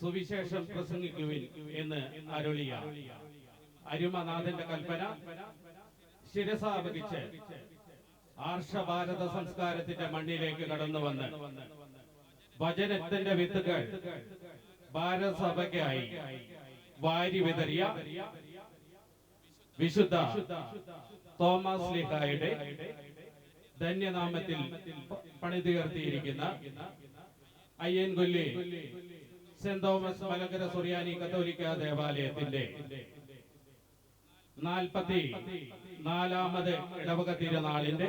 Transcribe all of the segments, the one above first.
സുവിശേഷം പ്രസംഗിക്കുവിൻ എന്ന് അരുളിയ അരുമനാഥന്റെ കൽപ്പന ശിരസാവഹിച്ച് ആർഷഭാരത സംസ്കാരത്തിന്റെ മണ്ണിലേക്ക് കടന്നു വന്ന് വചനത്തിന്റെ വിത്തുകൾ ഭാരതസഭയ്ക്കായി വാരി വിതറിയ വിശുദ്ധ Thomas ശ്ലീഹായുടെ ധന്യനാമത്തിൽ പണിതുയർത്തിയിരിക്കുന്ന Ayyankolli saint Thomas Malankara സുറിയാനി കത്തോലിക്ക ദേവാലയത്തിന്റെ 44ാമത് ഇടവക തിരുനാളിന്റെ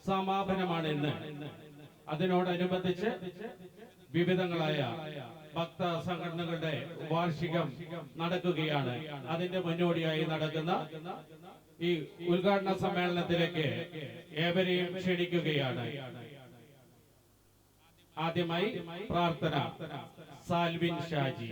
സമാപനമാണ് ഇന്ന്. അതിനോടനുബന്ധിച്ച് വിവിധങ്ങളായ ഭക്ത സംഘടനകളുടെ വാർഷികം നടക്കുകയാണ്. അതിന്റെ മുന്നോടിയായി നടക്കുന്ന ഈ ഉദ്ഘാടന സമ്മേളനത്തിലേക്ക് ഏവരെയും ക്ഷണിക്കുകയാണ്. ആദ്യമായി പ്രാർത്ഥന. സാൽവിൻ ഷാജി.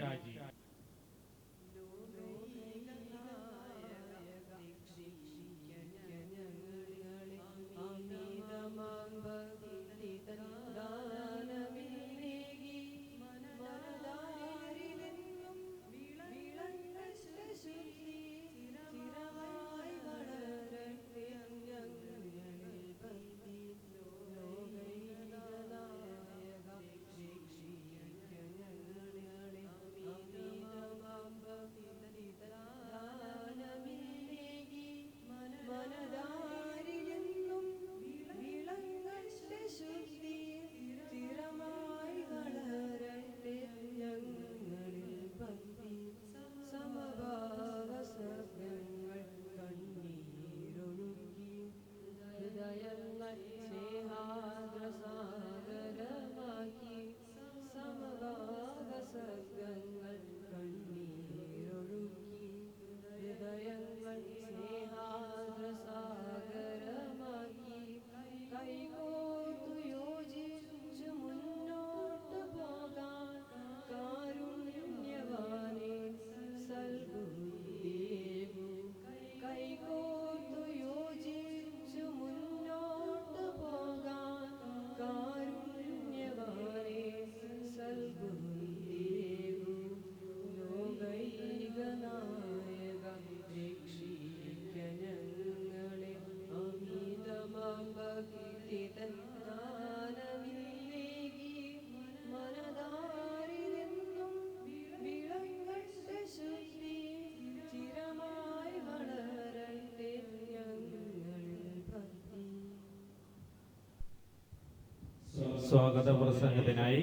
സ്വാഗത പ്രസംഗത്തിനായി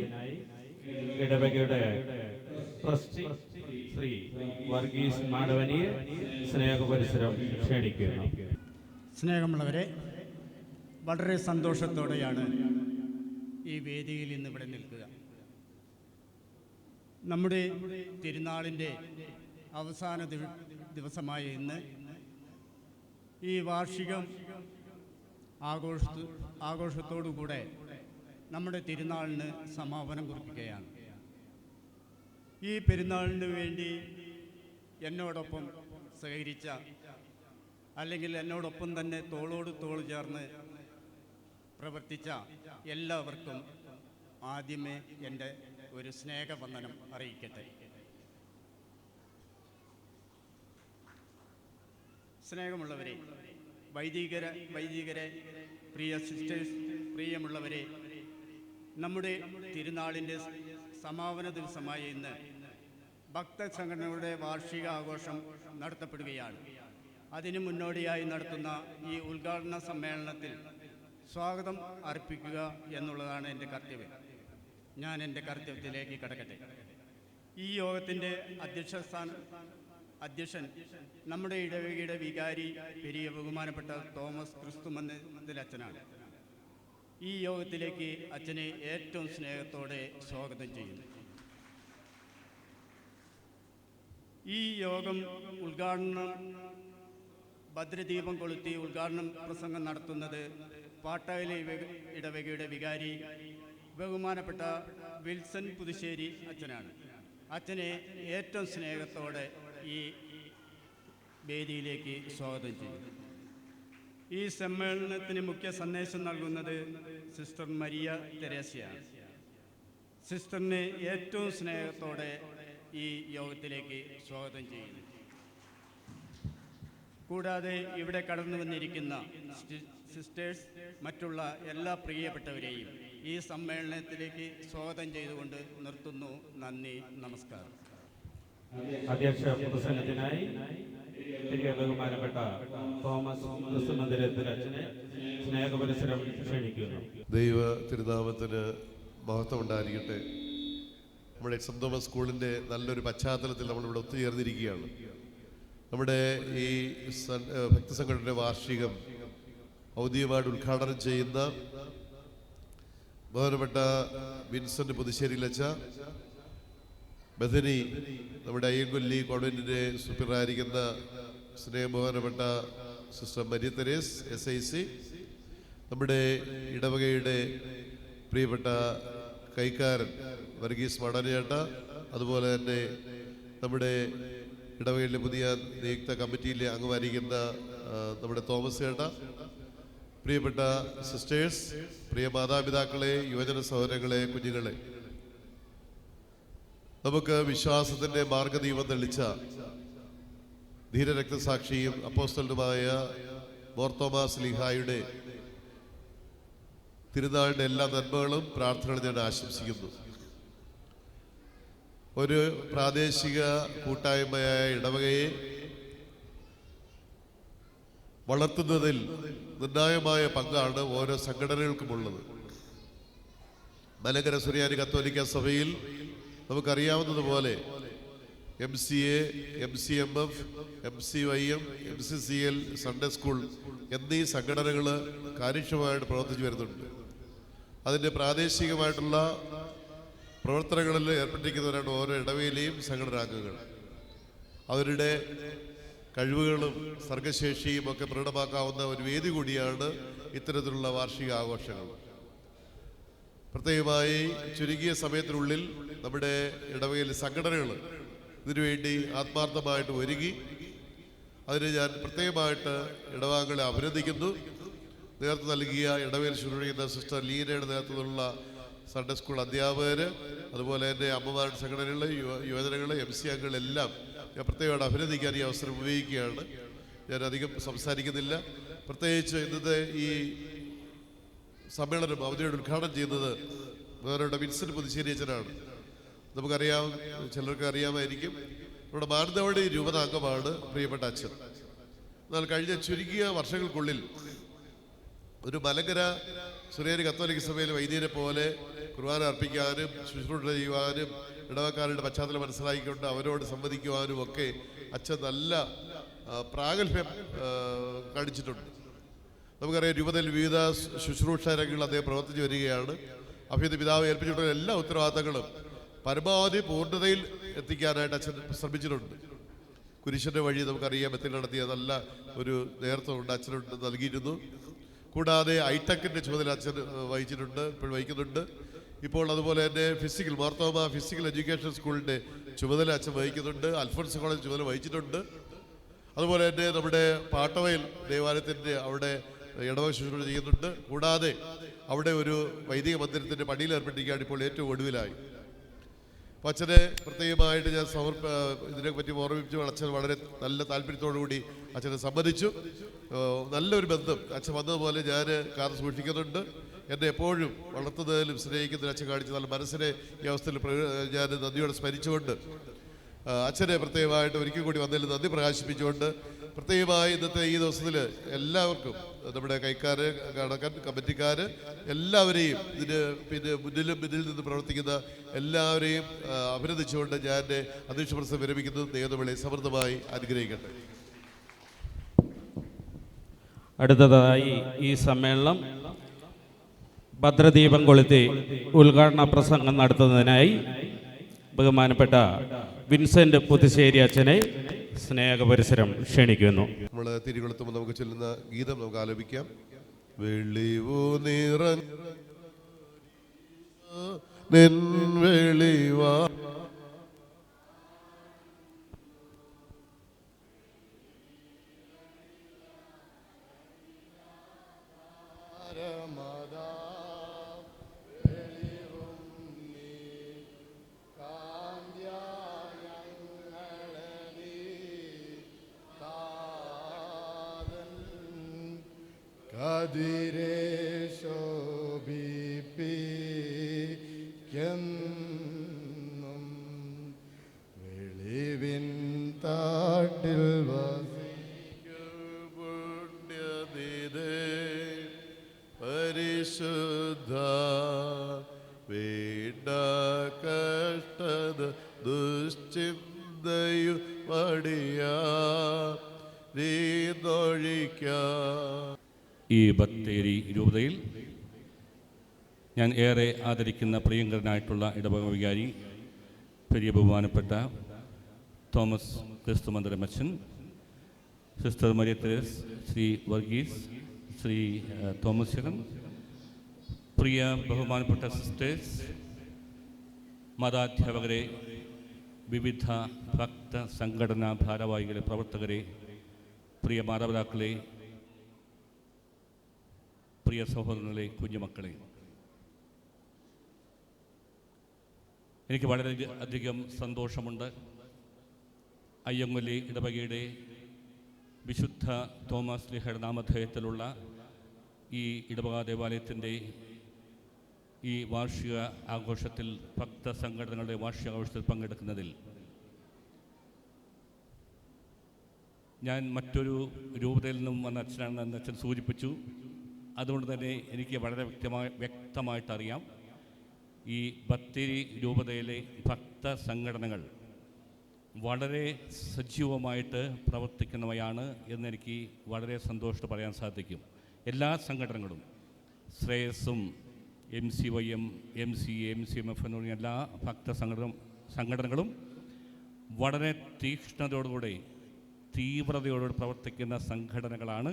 ഇടവകയുടെ ട്രസ്റ്റി ശ്രീ വർഗീസ് മാടവനിയെ സ്നേഹപരിസരം ക്ഷണിക്കുന്നു. സ്നേഹമുള്ളവരെ, വളരെ സന്തോഷത്തോടെയാണ് ഈ വേദിയിൽ ഇന്ന് ഇവിടെ നിൽക്കുക. നമ്മുടെ തിരുനാളിൻ്റെ അവസാന ദിവസമായ ഇന്ന് ഈ വാർഷികം ആഘോഷത്തോടുകൂടെ നമ്മുടെ തിരുനാളിന് സമാപനം കുറിക്കുകയാണ്. ഈ പെരുന്നാളിന് വേണ്ടി എന്നോടൊപ്പം സഹകരിച്ച, അല്ലെങ്കിൽ എന്നോടൊപ്പം തന്നെ തോളോട് തോൾ ചേർന്ന് പ്രവർത്തിച്ച എല്ലാവർക്കും ആദ്യമേ എൻ്റെ ഒരു സ്നേഹവന്ദനം അറിയിക്കട്ടെ. സ്നേഹമുള്ളവരെ, വൈദികരെ, പ്രിയ സിസ്റ്റേഴ്സ്, പ്രിയമുള്ളവരെ, നമ്മുടെ തിരുനാളിൻ്റെ സമാപന ദിവസമായ ഇന്ന് ഭക്തസംഘടനകളുടെ വാർഷിക ആഘോഷം നടത്തപ്പെടുകയാണ്. അതിനു മുന്നോടിയായി നടത്തുന്ന ഈ ഉദ്ഘാടന സമ്മേളനത്തിൽ സ്വാഗതം അർപ്പിക്കുക എന്നുള്ളതാണ് എൻ്റെ കർത്തവ്യം. ഞാൻ എൻ്റെ കർത്തവ്യത്തിലേക്ക് കടക്കട്ടെ. ഈ യോഗത്തിൻ്റെ അധ്യക്ഷൻ നമ്മുടെ ഇടവകയുടെ വികാരി പെരിയ ബഹുമാനപ്പെട്ട തോമസ് ക്രിസ്തുമന്ദിൽ അച്ഛനാണ്. ഈ യോഗത്തിലേക്ക് അച്ഛനെ ഏറ്റവും സ്നേഹത്തോടെ സ്വാഗതം ചെയ്യുന്നു. ഈ യോഗം ഉദ്ഘാടനം ഭദ്രദീപം കൊളുത്തി ഉദ്ഘാടനം പ്രസംഗം നടത്തുന്നത് പാട്ടായിലെ ഇടവകയുടെ വികാരി ബഹുമാനപ്പെട്ട വിൽസൺ പുതുശ്ശേരി അച്ഛനാണ്. അച്ഛനെ ഏറ്റവും സ്നേഹത്തോടെ ഈ വേദിയിലേക്ക് സ്വാഗതം ചെയ്യുന്നു. ഈ സമ്മേളനത്തിന് മുഖ്യ സന്ദേശം നൽകുന്നത് സിസ്റ്റർ മരിയ തെരേസയാണ്. സിസ്റ്ററിനെ ഏറ്റവും സ്നേഹത്തോടെ ഈ യോഗത്തിലേക്ക് സ്വാഗതം ചെയ്യുന്നു. കൂടാതെ ഇവിടെ കടന്നു വന്നിരിക്കുന്ന സിസ്റ്റേഴ്സ്, മറ്റുള്ള എല്ലാ പ്രിയപ്പെട്ടവരെയും ഈ സമ്മേളനത്തിലേക്ക് സ്വാഗതം ചെയ്തുകൊണ്ട് നിർത്തുന്നു. നന്ദി, നമസ്കാരം. അധ്യക്ഷ പൊതുസംഘത്തിനായി ബഹുമാനപ്പെട്ട തോമസ് ക്രിസ്തു മന്ദിരത്തിൽ അച്ഛനെ സ്നേഹപരിസരം ക്ഷണിക്കുന്നു. ദൈവ തിരുനാമത്തിന് മഹത്വം ഉണ്ടായിരിക്കട്ടെ. നമ്മുടെ സെന്റ് തോമസ് സ്കൂളിൻ്റെ നല്ലൊരു പശ്ചാത്തലത്തിൽ നമ്മളിവിടെ ഒത്തുചേർന്നിരിക്കുകയാണ്. നമ്മുടെ ഈ ഭക്തസംഘടനയുടെ വാർഷികം ഔദ്യോഗികമായിട്ട് ഉദ്ഘാടനം ചെയ്യുന്ന ബഹുമാനപ്പെട്ട വിൻസെന്റ് പുതുശ്ശേരിയിലച്ച, ബഥനി നമ്മുടെ Ayyankolli കോൺവെന്റിന്റെ സൂപ്രണ്ടായിരിക്കുന്ന സ്നേഹബഹുമാനപ്പെട്ട sister Maria Therese SIC, നമ്മുടെ ഇടവകയുടെ പ്രിയപ്പെട്ട കൈക്കാരൻ വർഗീസ് മാടനേട്ട, അതുപോലെ തന്നെ നമ്മുടെ ഇടവകയിലെ പുതിയ നിയുക്ത കമ്മിറ്റിയിലെ അംഗമായിരിക്കുന്ന നമ്മുടെ തോമസ് ചേട്ട, പ്രിയപ്പെട്ട സിസ്റ്റേഴ്സ്, പ്രിയ മാതാപിതാക്കളെ, യുവജന സഹോദരങ്ങളെ, കുഞ്ഞുങ്ങളെ, നമുക്ക് വിശ്വാസത്തിൻ്റെ മാർഗദീപം തെളിച്ച ധീരരക്തസാക്ഷിയും അപ്പോസ്തലനുമായ മോർത്തോമാ ശ്ലീഹായുടെ തിരുനാളിൻ്റെ എല്ലാ നന്മകളും പ്രാർത്ഥനകളും ഞാൻ ആശംസിക്കുന്നു. ഒരു പ്രാദേശിക കൂട്ടായ്മയായ ഇടവകയെ വളർത്തുന്നതിൽ നിർണായകമായ പങ്കാണ് ഓരോ സംഘടനകൾക്കുമുള്ളത്. മലങ്കര സുറിയാനി കത്തോലിക്ക സഭയിൽ നമുക്കറിയാവുന്നതുപോലെ MCA, MCMF, MCYM, MCCL, Sunday school എന്നീ സംഘടനകൾ കാര്യക്ഷമമായിട്ട് പ്രവർത്തിച്ചു വരുന്നുണ്ട്. അതിൻ്റെ പ്രാദേശികമായിട്ടുള്ള പ്രവർത്തനങ്ങളിൽ ഏർപ്പെട്ടിരിക്കുന്നവരാണ് ഓരോ ഇടവയിലെയും സംഘടനാംഗങ്ങൾ. അവരുടെ കഴിവുകളും സർഗശേഷിയും ഒക്കെ പ്രകടമാക്കാവുന്ന ഒരു വേദി കൂടിയാണ് ഇത്തരത്തിലുള്ള വാർഷിക ആഘോഷങ്ങൾ. പ്രത്യേകമായി ചുരുങ്ങിയ സമയത്തിനുള്ളിൽ നമ്മുടെ ഇടവകയിലെ സംഘടനകൾ ഇതിനുവേണ്ടി ആത്മാർത്ഥമായിട്ട് ഒരുങ്ങി. അതിന് ഞാൻ പ്രത്യേകമായിട്ട് ഇടവകങ്ങളെ അഭിനന്ദിക്കുന്നു. നേതൃത്വം നൽകിയ ഇടവകയിൽ ശുശ്രൂഷിക്കുന്ന സിസ്റ്റർ ലീനയുടെ നേതൃത്വത്തിലുള്ള സൺഡേ സ്കൂൾ അധ്യാപകർ, അതുപോലെ തന്നെ അമ്മമാരുടെ സംഘടനകൾ, യുവജനങ്ങൾ, MC അംഗങ്ങളെല്ലാം ഞാൻ പ്രത്യേകമായിട്ട് അഭിനന്ദിക്കാൻ ഈ അവസരം ഉപയോഗിക്കുകയാണ്. ഞാൻ അധികം സംസാരിക്കുന്നില്ല. പ്രത്യേകിച്ച് ഇന്നത്തെ ഈ സമ്മേളനം അവധിയോട് ഉദ്ഘാടനം ചെയ്യുന്നത് വേറെ വിൻസെന്റ് പുതുശ്ശേരി അച്ഛനാണ്. നമുക്കറിയാം, ചിലർക്ക് അറിയാമായിരിക്കും, നമ്മുടെ മാനന്തവാടി രൂപത അംഗമാണ് പ്രിയപ്പെട്ട അച്ഛൻ. എന്നാൽ കഴിഞ്ഞ ചുരുങ്ങിയ വർഷങ്ങൾക്കുള്ളിൽ ഒരു മലങ്കര സുറിയാനി കത്തോലിക്ക സഭയിലെ വൈദികരെ പോലെ കുർബാന അർപ്പിക്കാനും ശുശ്രൂഷ ചെയ്യുവാനും ഇടവക്കാരുടെ പശ്ചാത്തലം മനസ്സിലാക്കിക്കൊണ്ട് അവരോട് സംവദിക്കുവാനും ഒക്കെ അച്ഛൻ നല്ല പ്രാഗൽഭ്യം കാണിച്ചിട്ടുണ്ട്. നമുക്കറിയാം, രൂപതയിൽ വിവിധ ശുശ്രൂഷ രംഗങ്ങൾ അദ്ദേഹം പ്രവർത്തിച്ചു വരികയാണ്. അഭിനന്ദ പിതാവ് ഏൽപ്പിച്ചിട്ടുള്ള എല്ലാ ഉത്തരവാദിത്തങ്ങളും പരമാവധി പൂർണ്ണതയിൽ എത്തിക്കാനായിട്ട് അച്ഛൻ ശ്രമിച്ചിട്ടുണ്ട്. കുരിശൻ്റെ വഴി നമുക്കറിയാം, എത്തി നടത്തിയ നല്ല ഒരു നേതൃത്വമുണ്ട് അച്ഛനുണ്ട് നൽകിയിരുന്നു. കൂടാതെ ഐടെക്കിൻ്റെ ചുമതല അച്ഛൻ വഹിച്ചിട്ടുണ്ട്, ഇപ്പോൾ വഹിക്കുന്നുണ്ട്. ഇപ്പോൾ അതുപോലെ തന്നെ മാർത്തോമാ ഫിസിക്കൽ എഡ്യൂക്കേഷൻ സ്കൂളിൻ്റെ ചുമതല അച്ഛൻ വഹിക്കുന്നുണ്ട്. അൽഫോൺസ് കോളേജ് ചുമതല വഹിച്ചിട്ടുണ്ട്. അതുപോലെ തന്നെ നമ്മുടെ പാട്ടവയൽ ദേവാലയത്തിൻ്റെ അവിടെ ഇടവക ശുശ്രൂഷ ചെയ്യുന്നുണ്ട്. കൂടാതെ അവിടെ ഒരു വൈദിക മന്ദിരത്തിൻ്റെ പണിയിൽ ഏർപ്പെട്ടിരിക്കുകയാണ് ഇപ്പോൾ ഏറ്റവും ഒടുവിലായി. അപ്പോൾ അച്ഛനെ പ്രത്യേകമായിട്ട് ഞാൻ ഇതിനെപ്പറ്റി ഓർമ്മിപ്പിച്ചു. അച്ഛൻ വളരെ നല്ല താല്പര്യത്തോടു കൂടി അച്ഛനെ സമ്മതിച്ചു. നല്ലൊരു ബന്ധം അച്ഛൻ വന്നതുപോലെ ഞാൻ കാത്തു സൂക്ഷിക്കുന്നുണ്ട്. എന്നെ എപ്പോഴും വളർത്തുന്നതിലും സ്നേഹിക്കുന്നതിലും അച്ഛൻ കാണിച്ച നല്ല മനസ്സിനെ ഈ അവസ്ഥയിൽ ഞാൻ നന്ദിയോടെ സ്മരിച്ചുകൊണ്ട് അച്ഛനെ പ്രത്യേകമായിട്ട് ഒരിക്കൽ കൂടി വന്നതിൽ നന്ദി പ്രകാശിപ്പിച്ചുകൊണ്ട് പ്രത്യേകമായി ഇന്നത്തെ ഈ ദിവസത്തിൽ എല്ലാവർക്കും, നമ്മുടെ കൈക്കാര്, കമ്മിറ്റിക്കാർ എല്ലാവരെയും, ഇതിന് മുന്നിൽ നിന്ന് പ്രവർത്തിക്കുന്ന എല്ലാവരെയും അഭിനന്ദിച്ചുകൊണ്ട് ഞാൻ എൻ്റെ അധ്യക്ഷ പ്രസംഗം വിരമിക്കുന്നു. ദൈവങ്ങളെ സമൃദ്ധമായി അനുഗ്രഹിക്കട്ടെ. അടുത്തതായി ഈ സമ്മേളനം ഭദ്രദീപം കൊളുത്തി ഉദ്ഘാടന പ്രസംഗം നടത്തുന്നതിനായി ബഹുമാനപ്പെട്ട വിൻസെന്റ് പുതുശ്ശേരി അച്ഛനെ സ്നേഹപരിസരം ക്ഷണിക്കുന്നു. നമ്മൾ തിരികൊളുത്തുമ്പോൾ നമുക്ക് ചൊല്ലുന്ന ഗീതം നമുക്ക് ആലപിക്കാം. വെളിവു നിറഞ്ഞെളിവാ അതിരെ ശോഭിപ്പിക്കെന്നും വെളിവിൻ താട്ടിൽ പുണ്യനിധേ പരിശുദ്ധ വീണ്ട കഷ്ടത ദുശ്ചിന്തയു മടിയാ നീതൊഴിക്കാം. ഈ ബത്തേരി രൂപതയിൽ ഞാൻ ഏറെ ആദരിക്കുന്ന പ്രിയങ്കരനായിട്ടുള്ള ഇടവക വികാരി പെരിയ ബഹുമാനപ്പെട്ട തോമസ് ക്രിസ്തുമന്ദിരമച്ചൻ, sister Maria Therese, Shri Varghese, Shri Thomas ചകൻ, പ്രിയ ബഹുമാനപ്പെട്ട സിസ്റ്റേഴ്സ്, മതാധ്യാപകരെ, വിവിധ ഭക്ത സംഘടനാ ഭാരവാഹികളെ, പ്രവർത്തകരെ, പ്രിയ മാതാപിതാക്കളെ, പ്രിയ സഹോദരങ്ങളെ, കുഞ്ഞുമക്കളെ, എനിക്ക് വളരെ അധികം സന്തോഷമുണ്ട്. അയ്യങ്കൊല്ലി ഇടവകയുടെ വിശുദ്ധ തോമസ് ലീഹയുടെ നാമധേയത്തിലുള്ള ഈ ഇടവക ദേവാലയത്തിൻ്റെ ഈ വാർഷിക ആഘോഷത്തിൽ, ഭക്ത സംഘടനകളുടെ വാർഷിക ആഘോഷത്തിൽ പങ്കെടുക്കുന്നതിൽ ഞാൻ മറ്റൊരു രൂപതയിൽ നിന്നും വന്ന അച്ഛനാണെന്ന് അച്ഛൻ സൂചിപ്പിച്ചു. അതുകൊണ്ട് തന്നെ എനിക്ക് വളരെ വ്യക്തമായിട്ടറിയാം ഈ ബത്തേരി രൂപതയിലെ ഭക്ത സംഘടനകൾ വളരെ സജീവമായിട്ട് പ്രവർത്തിക്കുന്നവയാണ് എന്നെനിക്ക് വളരെ സന്തോഷത്തോടെ പറയാൻ സാധിക്കും. എല്ലാ സംഘടനകളും, ശ്രേയസ്സും, MCYM, MCA, MCMF എന്ന് പറഞ്ഞ എല്ലാ ഭക്ത സംഘടനകളും വളരെ തീക്ഷ്ണതയോടുകൂടി, തീവ്രതയോടുകൂടി പ്രവർത്തിക്കുന്ന സംഘടനകളാണ്.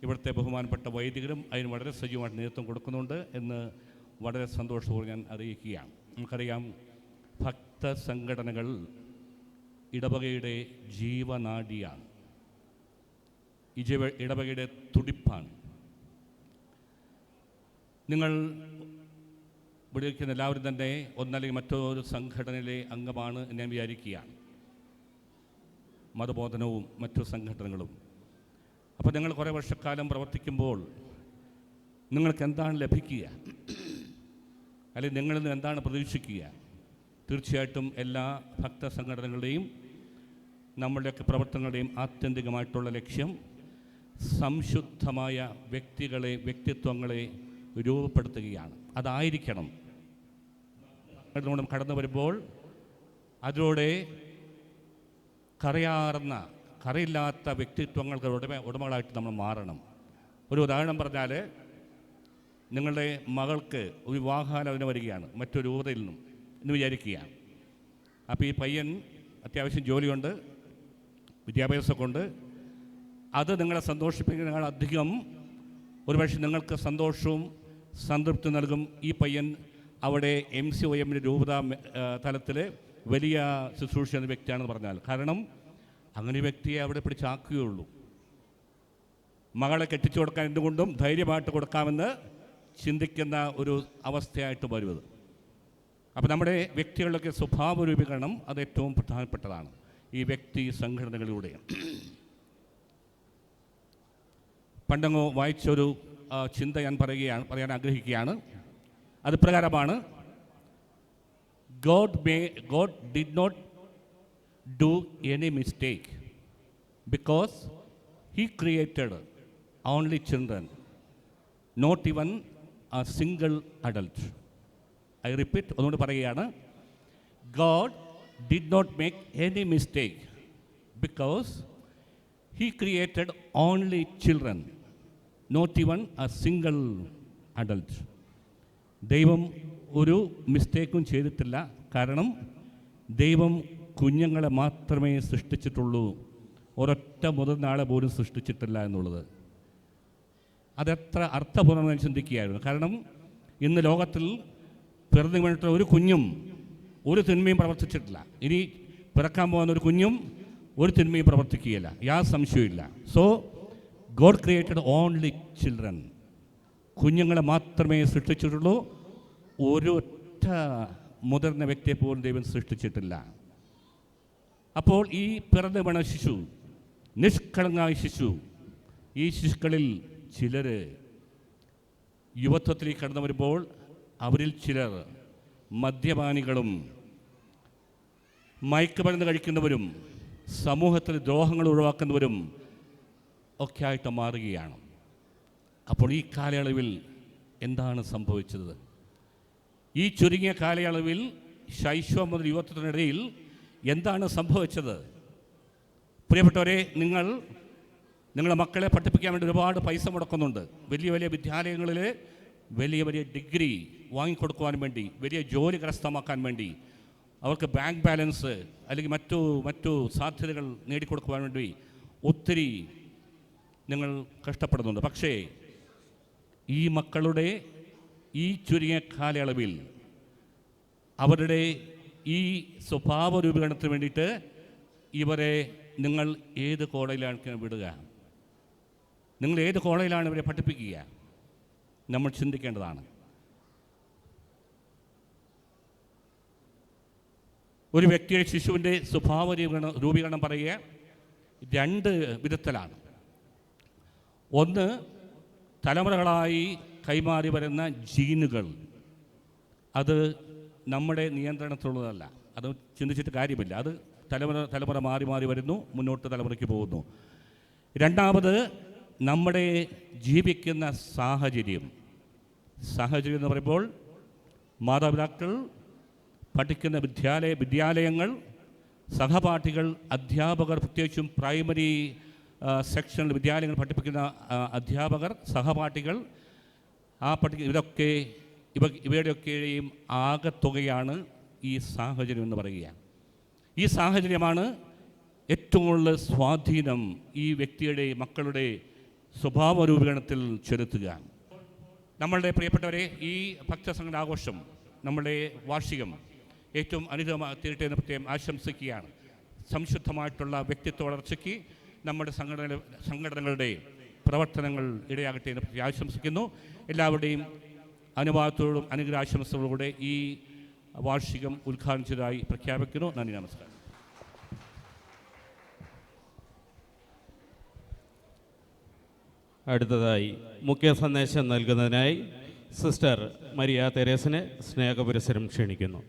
ഇവിടുത്തെ ബഹുമാനപ്പെട്ട വൈദികരും അതിന് വളരെ സജീവമായിട്ട് നേതൃത്വം കൊടുക്കുന്നുണ്ട് എന്ന് വളരെ സന്തോഷപൂർവ്വം ഞാൻ അറിയിക്കുകയാണ്. നമുക്കറിയാം, ഭക്ത സംഘടനകൾ ഇടവകയുടെ ജീവനാഡിയാണ്, ഇടവകയുടെ തുടിപ്പാണ്. നിങ്ങൾ ഇവിടെ ഇരിക്കുന്ന എല്ലാവരും തന്നെ ഒന്നല്ലെങ്കിൽ മറ്റൊരു സംഘടനയിലെ അംഗമാണ് എന്ന് ഞാൻ വിചാരിക്കുകയാണ്, മതബോധനവും മറ്റു സംഘടനകളും. അപ്പോൾ നിങ്ങൾ കുറേ വർഷക്കാലം പ്രവർത്തിക്കുമ്പോൾ നിങ്ങൾക്ക് എന്താണ് ലഭിക്കുക, അല്ലെങ്കിൽ നിങ്ങളിൽ നിന്ന് എന്താണ് പ്രതീക്ഷിക്കുക? തീർച്ചയായിട്ടും എല്ലാ ഭക്ത സംഘടനകളുടെയും നമ്മളുടെയൊക്കെ പ്രവർത്തനങ്ങളുടെയും ആത്യന്തികമായിട്ടുള്ള ലക്ഷ്യം സംശുദ്ധമായ വ്യക്തിത്വങ്ങളെ രൂപപ്പെടുത്തുകയാണ്. അതായിരിക്കണം കടന്നു വരുമ്പോൾ അതിലൂടെ കറയില്ലാത്ത വ്യക്തിത്വങ്ങൾക്ക് ഉടമകളായിട്ട് നമ്മൾ മാറണം. ഒരു ഉദാഹരണം പറഞ്ഞാൽ, നിങ്ങളുടെ മകൾക്ക് ഒരു വിവാഹാലോചന വരികയാണ് മറ്റൊരു രൂപതയിൽ നിന്നും എന്ന് വിചാരിക്കുക. അപ്പോൾ ഈ പയ്യൻ അത്യാവശ്യം ജോലിയുണ്ട്, വിദ്യാഭ്യാസമൊക്കെ ഉണ്ട്. അത് നിങ്ങളെ സന്തോഷിപ്പിക്കുന്നതിനേക്കാൾ അധികം ഒരുപക്ഷെ നിങ്ങൾക്ക് സന്തോഷവും സംതൃപ്തി നൽകും ഈ പയ്യൻ അവിടെ MCYMൻ്റെ രൂപത തലത്തിൽ വലിയ ശുശ്രൂഷ എന്ന വ്യക്തിയാണെന്ന് പറഞ്ഞാൽ. കാരണം അങ്ങനെ വ്യക്തിയെ അവിടെ പിടിച്ചാക്കുകയുള്ളൂ. മകളെ കെട്ടിച്ചു കൊടുക്കാൻ എന്തുകൊണ്ടും ധൈര്യമായിട്ട് കൊടുക്കാമെന്ന് ചിന്തിക്കുന്ന ഒരു അവസ്ഥയായിട്ട് വരുന്നത്. അപ്പോൾ നമ്മുടെ വ്യക്തികളുടെ സ്വഭാവ രൂപീകരണം അത് ഏറ്റവും പ്രധാനപ്പെട്ടതാണ് ഈ വ്യക്തി സംഘടനകളിലൂടെ. പണ്ടങ്ങോ വായിച്ചൊരു ചിന്ത ഞാൻ പറയാൻ ആഗ്രഹിക്കുകയാണ്. അത് പ്രകാരമാണ്, God did not do any mistake because He created only children, not even a single adult. I repeat, ഒന്നുകൂടി പറയുകയാണ്, God did not make any mistake because He created only children, not even a single adult. ദൈവം ഒരു മിസ്റ്റേക്കും ചെയ്തിട്ടില്ല. കാരണം ദൈവം കുഞ്ഞുങ്ങളെ മാത്രമേ സൃഷ്ടിച്ചിട്ടുള്ളൂ, ഒരൊറ്റ മുതിർന്ന ആളെ പോലും സൃഷ്ടിച്ചിട്ടില്ല എന്നുള്ളത്. അതെത്ര അർത്ഥപൂർണ്ണമായി ചിന്തിക്കുകയായിരുന്നു. കാരണം ഇന്ന് ലോകത്തിൽ പിറന്നു വീണിട്ടുള്ള ഒരു കുഞ്ഞും ഒരു തിന്മയും പ്രവർത്തിച്ചിട്ടില്ല. ഇനി പിറക്കാൻ പോകുന്ന ഒരു കുഞ്ഞും ഒരു തിന്മയും പ്രവർത്തിക്കുകയില്ല, യാതൊരു സംശയമില്ല. So God created only children. കുഞ്ഞുങ്ങളെ മാത്രമേ സൃഷ്ടിച്ചിട്ടുള്ളൂ, ഒരൊറ്റ മുതിർന്ന വ്യക്തിയെ പോലും ദൈവം സൃഷ്ടിച്ചിട്ടില്ല. അപ്പോൾ ഈ പിറന്നു വീണ ശിശു, നിഷ്കളങ്കായ ശിശു, ഈ ശിശുക്കളിൽ ചിലർ യുവത്വത്തിലേക്ക് കടന്നു വരുമ്പോൾ അവരിൽ ചിലർ മദ്യപാനികളും മയക്കുമരുന്ന് കഴിക്കുന്നവരും സമൂഹത്തിൽ ദ്രോഹങ്ങൾ ഒഴിവാക്കുന്നവരും ഒക്കെ ആയിട്ട് മാറുകയാണ്. അപ്പോൾ ഈ കാലയളവിൽ എന്താണ് സംഭവിച്ചത്? ഈ ചുരുങ്ങിയ കാലയളവിൽ ശൈശവം മുതൽ യുവത്വത്തിനിടയിൽ എന്താണ് സംഭവിച്ചത്? പ്രിയപ്പെട്ടവരെ, നിങ്ങളുടെ മക്കളെ പഠിപ്പിക്കാൻ വേണ്ടി ഒരുപാട് പൈസ മുടക്കുന്നുണ്ട്. വലിയ വലിയ വിദ്യാലയങ്ങളിൽ വലിയ വലിയ ഡിഗ്രി വാങ്ങിക്കൊടുക്കുവാൻ വേണ്ടി, വലിയ ജോലി കരസ്ഥമാക്കാൻ വേണ്ടി, അവർക്ക് ബാങ്ക് ബാലൻസ് അല്ലെങ്കിൽ മറ്റു സാധ്യതകൾ നേടിക്കൊടുക്കുവാൻ വേണ്ടി ഒത്തിരി നിങ്ങൾ കഷ്ടപ്പെടുന്നുണ്ട്. പക്ഷേ ഈ മക്കളുടെ ഈ ചുരുങ്ങിയ കാലയളവിൽ അവരുടെ ഈ സ്വഭാവ രൂപീകരണത്തിന് വേണ്ടിയിട്ട് ഇവരെ നിങ്ങൾ ഏത് കോളേജിലാണ് വിടുക? നിങ്ങൾ ഏത് കോളേജിലാണ് ഇവരെ പഠിപ്പിക്കുക? നമ്മൾ ചിന്തിക്കേണ്ടതാണ്. ഒരു വ്യക്തിയുടെ ശിശുവിൻ്റെ സ്വഭാവ രൂപീകരണം പറയുക 2 വിധത്തിലാണ്. ഒന്ന്, തലമുറകളായി കൈമാറി വരുന്ന ജീനുകൾ. അത് നമ്മുടെ നിയന്ത്രണത്തിലുള്ളതല്ല. അത് ചിന്തിച്ചിട്ട് കാര്യമില്ല. അത് തലമുറ മാറി മാറി വരുന്നു, മുന്നോട്ട് തലമുറയ്ക്ക് പോകുന്നു. രണ്ടാമത്, നമ്മുടെ ജീവിക്കുന്ന സാഹചര്യം എന്ന് പറയുമ്പോൾ മാതാപിതാക്കൾ, പഠിക്കുന്ന വിദ്യാലയങ്ങൾ, സഹപാഠികൾ, അധ്യാപകർ, പ്രത്യേകിച്ചും പ്രൈമറി സെക്ഷനിൽ വിദ്യാലയങ്ങൾ പഠിപ്പിക്കുന്ന അധ്യാപകർ, സഹപാഠികൾ, ഇവയുടെയൊക്കെയും ആകത്തുകയാണ് ഈ സാഹചര്യം എന്ന് പറയുക. ഈ സാഹചര്യമാണ് ഏറ്റവും കൂടുതൽ സ്വാധീനം ഈ വ്യക്തിയുടെ, മക്കളുടെ സ്വഭാവ രൂപീകരണത്തിൽ ചെലുത്തുക. നമ്മളുടെ പ്രിയപ്പെട്ടവരെ, ഈ ഭക്തസംഘടന ആഘോഷം, നമ്മളുടെ വാർഷികം ഏറ്റവും അനുകൂലമായി തീരട്ടെ എന്ന് പ്രത്യേകം ആശംസിക്കുകയാണ്. സംശുദ്ധമായിട്ടുള്ള വ്യക്തിത്വ വളർച്ചയ്ക്ക് നമ്മുടെ സംഘടനകളുടെ പ്രവർത്തനങ്ങൾ ഇടയാകട്ടെ എന്ന് പ്രത്യേകം ആശംസിക്കുന്നു. എല്ലാവരുടെയും അനുവാദത്തോടും അനുഗ്രഹാശംസകളോടെ ഈ വാർഷികം ഉദ്ഘാടനം ചെയ്തതായി പ്രഖ്യാപിക്കുന്നു. നന്ദി, നമസ്കാരം. അടുത്തതായി മുഖ്യ സന്ദേശം നൽകുന്നതിനായി സിസ്റ്റർ മരിയ തെരേസിനെ സ്നേഹപുരസ്സരം ക്ഷണിക്കുന്നു.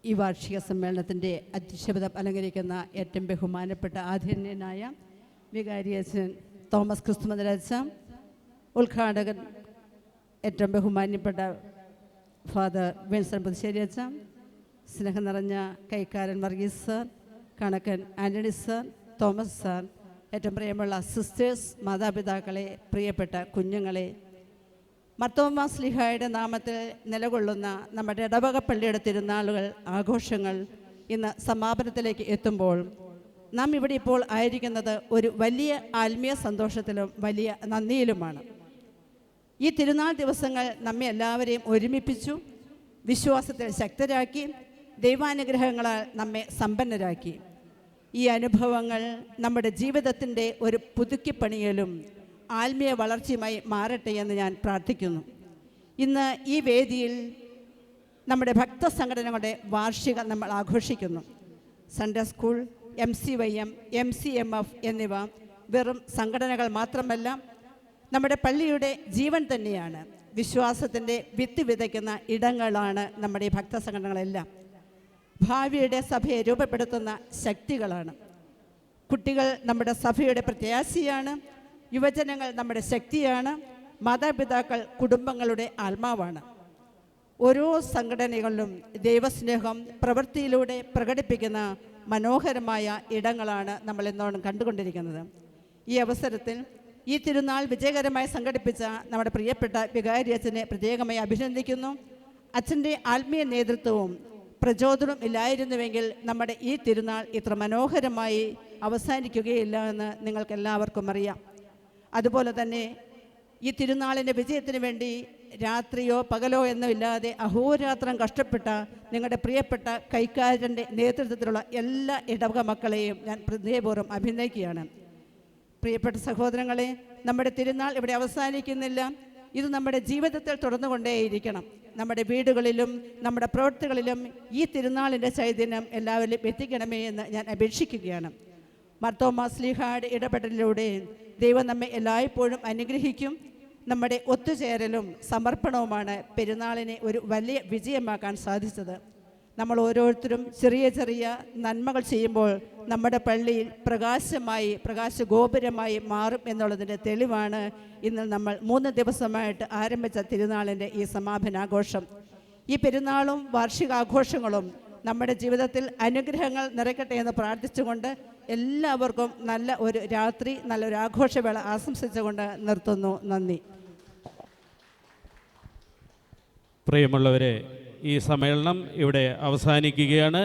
ഈ വാർഷിക സമ്മേളനത്തിൻ്റെ അധ്യക്ഷപദം അലങ്കരിക്കുന്ന ഏറ്റവും ബഹുമാനപ്പെട്ട ആദരണീയനായ വികാരിയച്ഛൻ തോമസ് ക്രിസ്തുമതരച്ച, ഉദ്ഘാടകൻ ഏറ്റവും ബഹുമാന്യപ്പെട്ട ഫാദർ വിൻസൻ പുതുശ്ശേരി അച്ഛ, സ്നേഹം നിറഞ്ഞ കൈക്കാരൻ Varghese sir, Kanakkan Antony sir, Thomas sir, ഏറ്റവും പ്രിയമുള്ള സിസ്റ്റേഴ്സ്, മാതാപിതാക്കളെ, പ്രിയപ്പെട്ട കുഞ്ഞുങ്ങളെ, മർത്തോമാ ശ്ലീഹായുടെ നാമത്തിൽ നിലകൊള്ളുന്ന നമ്മുടെ ഇടവക പള്ളിയുടെ തിരുനാളുകൾ, ആഘോഷങ്ങൾ ഇന്ന് സമാപനത്തിലേക്ക് എത്തുമ്പോൾ നാം ഇവിടെ ഇപ്പോൾ ആയിരിക്കുന്നത് ഒരു വലിയ ആത്മീയ സന്തോഷത്തിലും വലിയ നന്ദിയിലുമാണ്. ഈ തിരുനാൾ ദിവസങ്ങൾ നമ്മെ എല്ലാവരെയും ഒരുമിപ്പിച്ചു, വിശ്വാസത്തിൽ ശക്തരാക്കി, ദൈവാനുഗ്രഹങ്ങളാൽ നമ്മെ സമ്പന്നരാക്കി. ഈ അനുഭവങ്ങൾ നമ്മുടെ ജീവിതത്തിൻ്റെ ഒരു പുതുക്കിപ്പണിയലും ആത്മീയ വളർച്ചയുമായി മാറട്ടെ എന്ന് ഞാൻ പ്രാർത്ഥിക്കുന്നു. ഇന്ന് ഈ വേദിയിൽ നമ്മുടെ ഭക്തസംഘടനകളുടെ വാർഷികം നമ്മൾ ആഘോഷിക്കുന്നു. സൺഡേ സ്കൂൾ, MCYM, MCMF എന്നിവ വെറും സംഘടനകൾ മാത്രമല്ല, നമ്മുടെ പള്ളിയുടെ ജീവൻ തന്നെയാണ്. വിശ്വാസത്തിൻ്റെ വിത്ത് വിതയ്ക്കുന്ന ഇടങ്ങളാണ് നമ്മുടെ ഈ ഭക്തസംഘടനകളെല്ലാം. ഭാവിയുടെ സഭയെ രൂപപ്പെടുത്തുന്ന ശക്തികളാണ്. കുട്ടികൾ നമ്മുടെ സഭയുടെ പ്രത്യാശയാണ്, യുവജനങ്ങൾ നമ്മുടെ ശക്തിയാണ്, മാതാപിതാക്കൾ കുടുംബങ്ങളുടെ ആത്മാവാണ്. ഓരോ സംഘടനകളിലും ദൈവസ്നേഹം പ്രവൃത്തിയിലൂടെ പ്രകടിപ്പിക്കുന്ന മനോഹരമായ ഇടങ്ങളാണ് നമ്മൾ ഇന്നോളം കണ്ടുകൊണ്ടിരിക്കുന്നത്. ഈ അവസരത്തിൽ ഈ തിരുനാൾ വിജയകരമായി സംഘടിപ്പിച്ച നമ്മുടെ പ്രിയപ്പെട്ട വികാരി അച്ഛനെ പ്രത്യേകമായി അഭിനന്ദിക്കുന്നു. അച്ഛൻ്റെ ആത്മീയ നേതൃത്വവും പ്രചോദനവും ഇല്ലായിരുന്നുവെങ്കിൽ നമ്മുടെ ഈ തിരുനാൾ ഇത്ര മനോഹരമായി അവസാനിക്കുകയില്ല എന്ന് നിങ്ങൾക്കെല്ലാവർക്കും അറിയാം. അതുപോലെ തന്നെ ഈ തിരുനാളിൻ്റെ വിജയത്തിന് വേണ്ടി രാത്രിയോ പകലോ എന്നുമില്ലാതെ അഹോരാത്രം കഷ്ടപ്പെട്ട നിങ്ങളുടെ പ്രിയപ്പെട്ട കൈക്കാരൻ്റെ നേതൃത്വത്തിലുള്ള എല്ലാ ഇടവക മക്കളെയും ഞാൻ ഹൃദയപൂർവ്വം അഭിനന്ദിക്കുകയാണ്. പ്രിയപ്പെട്ട സഹോദരങ്ങളെ, നമ്മുടെ തിരുനാൾ ഇവിടെ അവസാനിക്കുന്നില്ല. ഇത് നമ്മുടെ ജീവിതത്തിൽ തുടർന്നുകൊണ്ടേയിരിക്കണം. നമ്മുടെ വീടുകളിലും നമ്മുടെ പ്രവൃത്തികളിലും ഈ തിരുനാളിൻ്റെ ചൈതന്യം എല്ലാവരിലും എത്തിക്കണമേ എന്ന് ഞാൻ അപേക്ഷിക്കുകയാണ്. മർത്തോമാ ശ്ലീഹായുടെ ഇടപെടലിലൂടെ ദൈവം നമ്മെ എല്ലായ്പ്പോഴും അനുഗ്രഹിക്കും. നമ്മുടെ ഒത്തുചേരലും സമർപ്പണവുമാണ് പെരുന്നാളിനെ ഒരു വലിയ വിജയമാക്കാൻ സാധിച്ചത്. നമ്മൾ ഓരോരുത്തരും ചെറിയ ചെറിയ നന്മകൾ ചെയ്യുമ്പോൾ നമ്മുടെ പള്ളിയിൽ പ്രകാശഗോപുരമായി മാറും എന്നുള്ളതിൻ്റെ തെളിവാണ് ഇന്ന് നമ്മൾ 3 ദിവസമായിട്ട് ആരംഭിച്ച തിരുനാളിൻ്റെ ഈ സമാപനാഘോഷം. ഈ പെരുന്നാളും വാർഷികാഘോഷങ്ങളും നമ്മുടെ ജീവിതത്തിൽ അനുഗ്രഹങ്ങൾ നിറയ്ക്കട്ടെ എന്ന് പ്രാർത്ഥിച്ചുകൊണ്ട് എല്ലാവർക്കും നല്ല ഒരു രാത്രി, നല്ലൊരു ആഘോഷവേള ആശംസിച്ചുകൊണ്ട് നിർത്തുന്നു. നന്ദി. പ്രിയമുള്ളവരെ, ഈ സമ്മേളനം ഇവിടെ അവസാനിക്കുകയാണ്.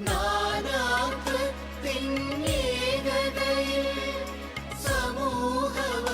നാനാത്വത്തിൻ ഏകതയിൽ സമൂഹവ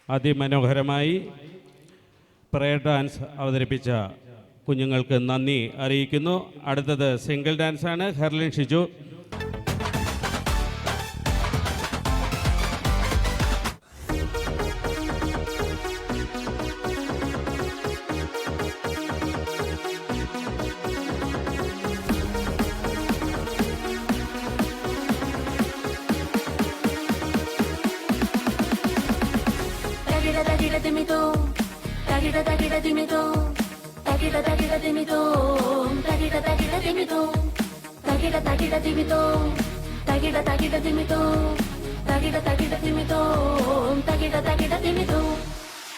അതിമനോഹരമായി പ്രയർ ഡാൻസ് അവതരിപ്പിച്ച കുഞ്ഞുങ്ങൾക്ക് നന്ദി അറിയിക്കുന്നു. അടുത്തത് സിംഗിൾ ഡാൻസാണ്. ഹെർലിൻ ഷിജു.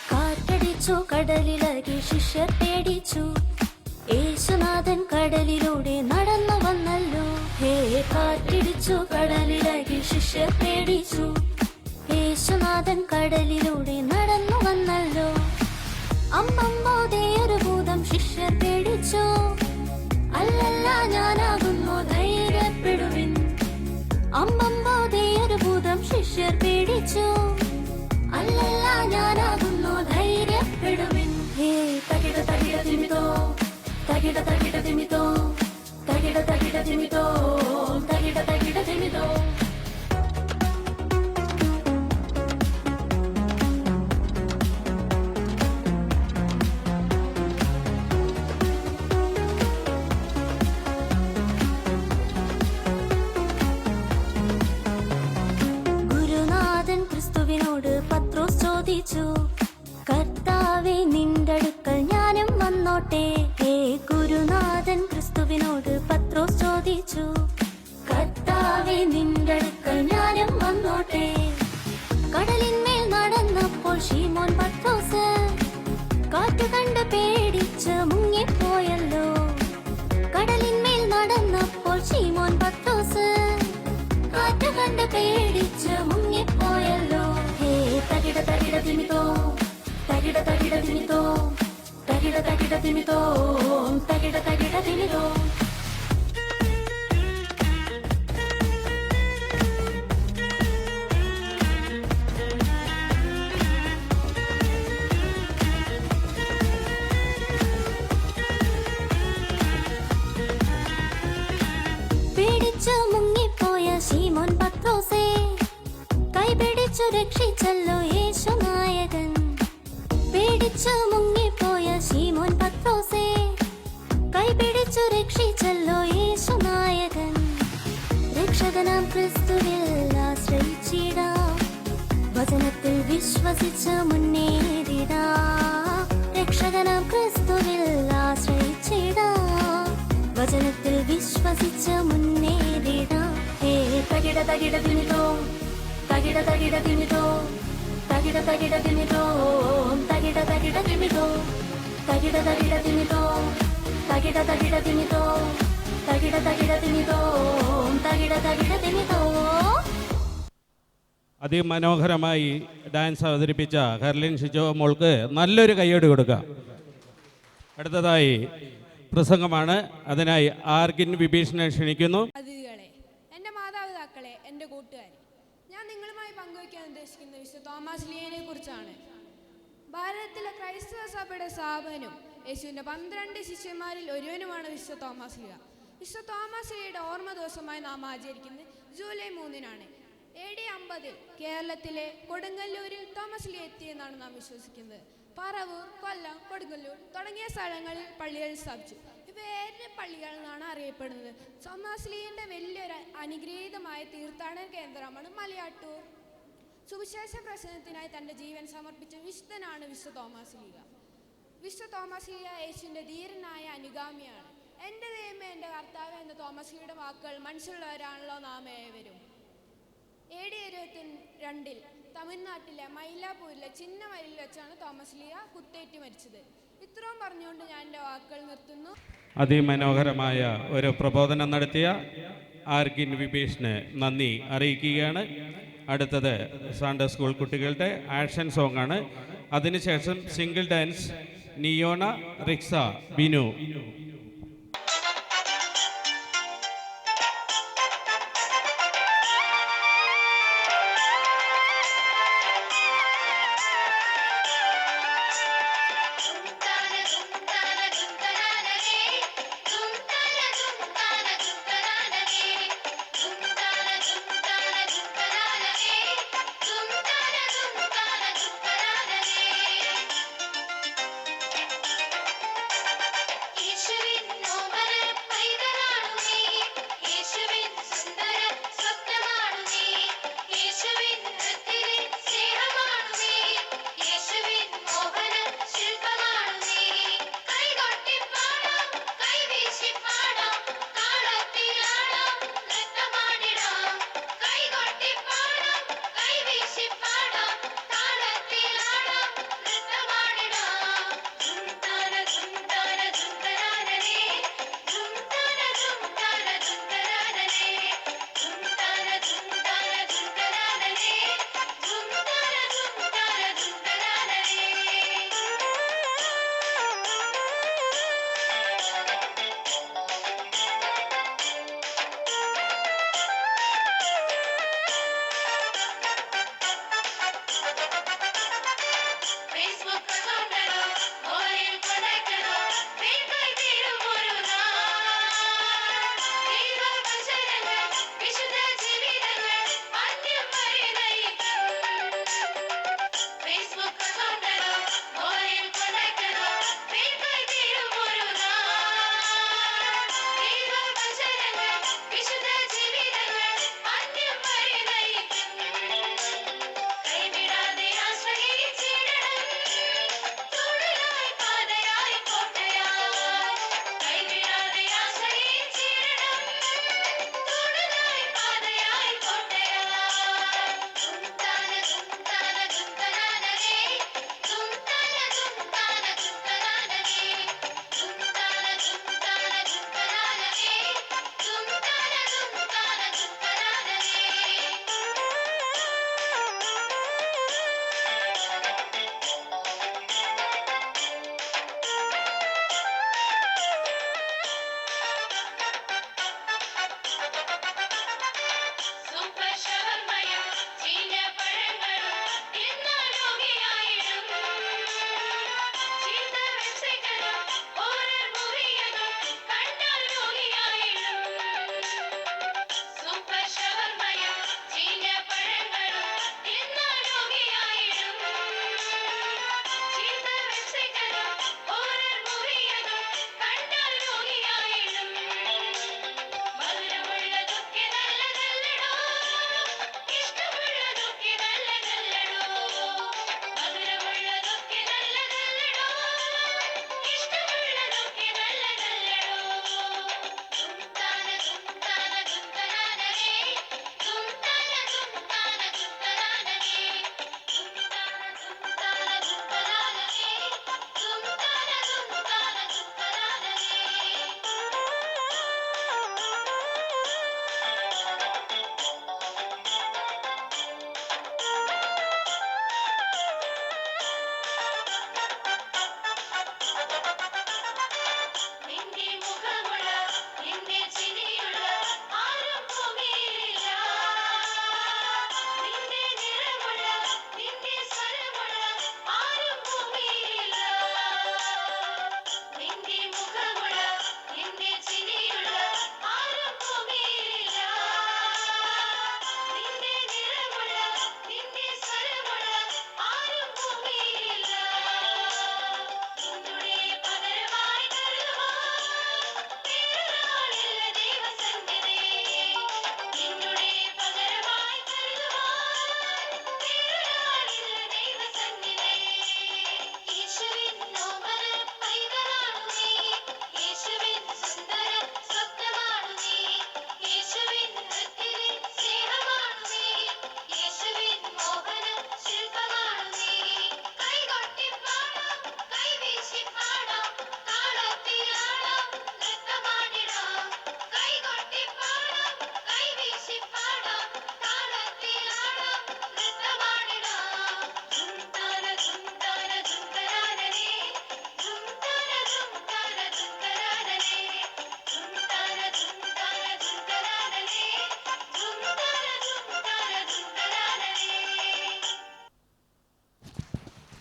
കാറ്റടിച്ചു കടലിളകി ശിഷ്യർ പേടിച്ചു, യേശുനാഥൻ കടലിലൂടെ നടന്നു വന്നല്ലോ. ഹേ കാറ്റിടിച്ചു കടലിളകി ശിഷ്യർ പേടിച്ചു, യേശുനാഥൻ കടലിലൂടെ നടന്നു വന്നല്ലോ. അമ്മമ്മോ ഒരു ഭൂതം ശിഷ്യർ പേടിച്ചു, അല്ലല്ല ഞാനാകുന്നു ധൈര്യപ്പെടുവിൻ. അമ്മമ്മോ ഒരു ഭൂതം ശിഷ്യർ പേടിച്ചു, അല്ലല്ല ഞാനാകുന്നു ധൈര്യപ്പെടുവിൻ. ഹേ തകിട തകിട തിമിതോ, തകിട തകിട തിമിതോ, തകിട തകിട തിമിതോ, തകിട തകിട തിമിതോ. കർത്താവേ നിന്റടുക്കൽ ഞാനും വന്നോട്ടെ. ഹേ ഗുരുനാഥൻ ക്രിസ്തുവിനോട് പത്രോസ് ചോദിച്ചു, കർത്താവേ നിന്റടുക്കൽ ഞാനും വന്നോട്ടെ. കടലിന്മേൽ നടന്നപ്പോൾ ശീമോൻ പത്രോസ് കാറ്റു കണ്ട് പേടിച്ച് മുങ്ങിപ്പോയല്ലോ. കടലിന്മേൽ നടന്നപ്പോൾ ശീമോൻ പത്രോസ് കാറ്റു കണ്ട് പേടിച്ച് മുങ്ങിപ്പോയല്ലോ. ഹേ തകിട തകിട തിമിതോ, തകിട തകിട തിമിതോ, തകിട തകിട തിമിതോ, തകിട തകിട തിമിതോ. പേടിച്ചു മുങ്ങിപ്പോയ ശീമോൻ പത്രോസേ കൈപിടിച്ചു രക്ഷിച്ചല്ലോ യേശുനായകൻ. പേടിച്ചു മുങ്ങിപ്പോയ ശീമോൻ പത്രോസേ കൈപിടിച്ചു രക്ഷിച്ചല്ലോ യേശുനായകൻ. രക്ഷകനാം ക്രിസ്തുവിൽ ആശ്രയിച്ചിടാം, വചനത്തിൽ വിശ്വസിച്ച് മുന്നേറിടാം. രക്ഷകനാം ക്രിസ്തുവിൽ ആശ്രയിച്ചിടാം, വചനത്തിൽ വിശ്വസിച്ച് മുന്നേറിടാം. ഹേ തകിട തകിട തിമിതോ, തകിട തകിട തിമിതോ, തകിട തകിട തിമിതോ, തകിട തകിട തിമിതോ, തകിട തകിട തിമിതോ, തകിട തകിട തിമിതോ, തകിട തകിട തിമിതോ, തകിട തകിട തിമിതോ. അതിമനോഹരമായി ഡാൻസ് അവതരിപ്പിച്ച ഹെർലിൻ ഷിജോ മോൾക്ക് നല്ലൊരു കയ്യടി കൊടുക്കുക. അടുത്തതായി പ്രസംഗമാണ്. അതിനായി ആർഗിൻ വിഭീഷണനെ ക്ഷണിക്കുന്നു. അതിഥികളെ, എൻ്റെ മാതാപിതാക്കളെ, എൻ്റെ കൂട്ടുകാരെ, ഞാൻ നിങ്ങളുമായി പങ്കുവയ്ക്കാൻ ഉദ്ദേശിക്കുന്ന വിശുദ്ധ തോമസ് ലീയനെ കുറിച്ചാണ്. ഭാരതത്തിലെ ക്രൈസ്തവ സഭയുടെ സ്ഥാപകനും യേശുവിൻ്റെ 12 ശിഷ്യന്മാരിൽ ഒരുവനുമാണ് വിശുദ്ധ തോമസ് ലീയ. വിശുദ്ധ തോമസ് ലീയയുടെ ഓർമ്മ ദിവസമായി നാം ആചരിക്കുന്നത് ജൂലൈ 3-നാണ്. AD 50 കേരളത്തിലെ കൊടുങ്ങല്ലൂരിൽ തോമസ് ലീയ എത്തിയെന്നാണ് നാം വിശ്വസിക്കുന്നത്. പറവൂർ, കൊല്ലം, കൊടുങ്ങല്ലൂർ തുടങ്ങിയ സ്ഥലങ്ങളിൽ പള്ളികൾ സ്ഥാപിച്ചു. ഇവ 7 പള്ളികൾ എന്നാണ് അറിയപ്പെടുന്നത്. തോമസ് ലീയന്റെ വലിയൊരു അനുഗ്രഹീതമായ തീർത്ഥാടന കേന്ദ്രമാണ് മലയാറ്റൂർ. സുവിശേഷ പ്രസംഗത്തിനായി തൻ്റെ ജീവൻ സമർപ്പിച്ച വിശുദ്ധനാണ് വിശുദ്ധ തോമസ് ലീയ. വിശുദ്ധ തോമസ് ലീയ യേശുവിൻ്റെ ധീരനായ അനുഗാമിയാണ്. എൻ്റെ ദൈവമേ, എൻ്റെ കർത്താവ് എന്ന തോമസ് ലീയയുടെ വാക്കുകൾ മനസ്സിലുള്ളവരാണല്ലോ നാം ഏവരും. AD 22 തമിഴ്നാട്ടിലെ മൈലാപ്പൂരിലെ ചിന്നമലയിൽ വെച്ചാണ് തോമസ് ലീയ കുത്തേറ്റ് മരിച്ചത്. ഇത്രയും പറഞ്ഞുകൊണ്ട് ഞാൻ എൻ്റെ വാക്കുകൾ നിർത്തുന്നു. അതിമനോഹരമായ ഒരു പ്രബോധനം നടത്തിയ ആർഗിൻ വിഭീഷന് നന്ദി അറിയിക്കുകയാണ്. അടുത്തത് സാൻഡേ സ്കൂൾ കുട്ടികളുടെ ആക്ഷൻ സോങ് ആണ്. അതിനുശേഷം സിംഗിൾ ഡാൻസ് നിയോണ, റിക്സ, ബിനു.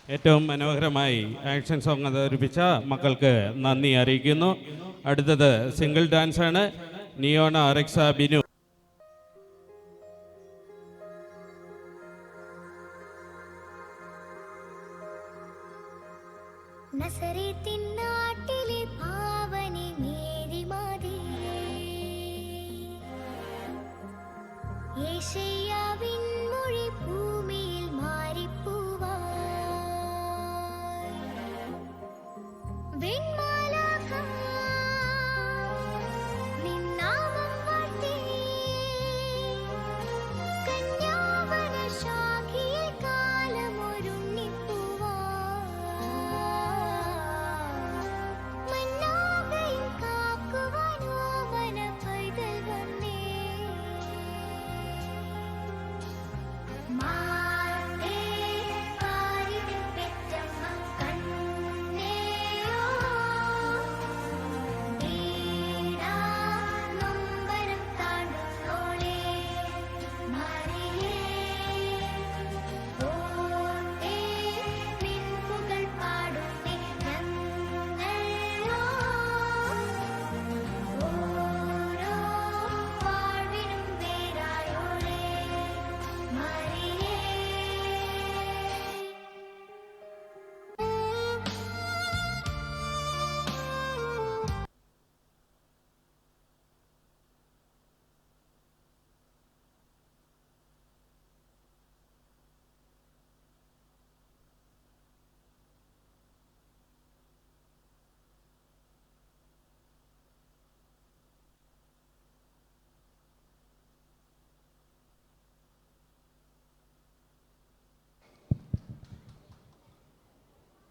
ഏറ്റവും മനോഹരമായി ആക്ഷൻ സോങ് അവതരിപ്പിച്ച മക്കൾക്ക് നന്ദി അറിയിക്കുന്നു. അടുത്തത് സിംഗിൾ ഡാൻസാണ്. നിയോണ അറക്സ ബിനു. നസറേത്തിൻ നാട്ടിലെ പാവനി മേരി മാതേ, യേശയ്യാവിൻ മൊഴി ഭൂമിയിൽ മാറിപ്പൂവായി, വെൺമാലാഖ നിൻ നാമം വാഴ്ത്തി, കന്യാവന ശാഖയിൽ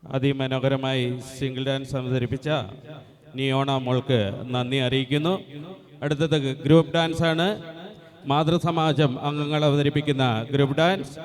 അതിമനോഹരമായി സിംഗിൾ ഡാൻസ് അവതരിപ്പിച്ച നിയോണ മോൾക്ക് നന്ദി അറിയിക്കുന്നു. അടുത്തത് ഗ്രൂപ്പ് ഡാൻസാണ്. മാതൃസമാജം അംഗങ്ങൾ അവതരിപ്പിക്കുന്ന ഗ്രൂപ്പ് ഡാൻസ്.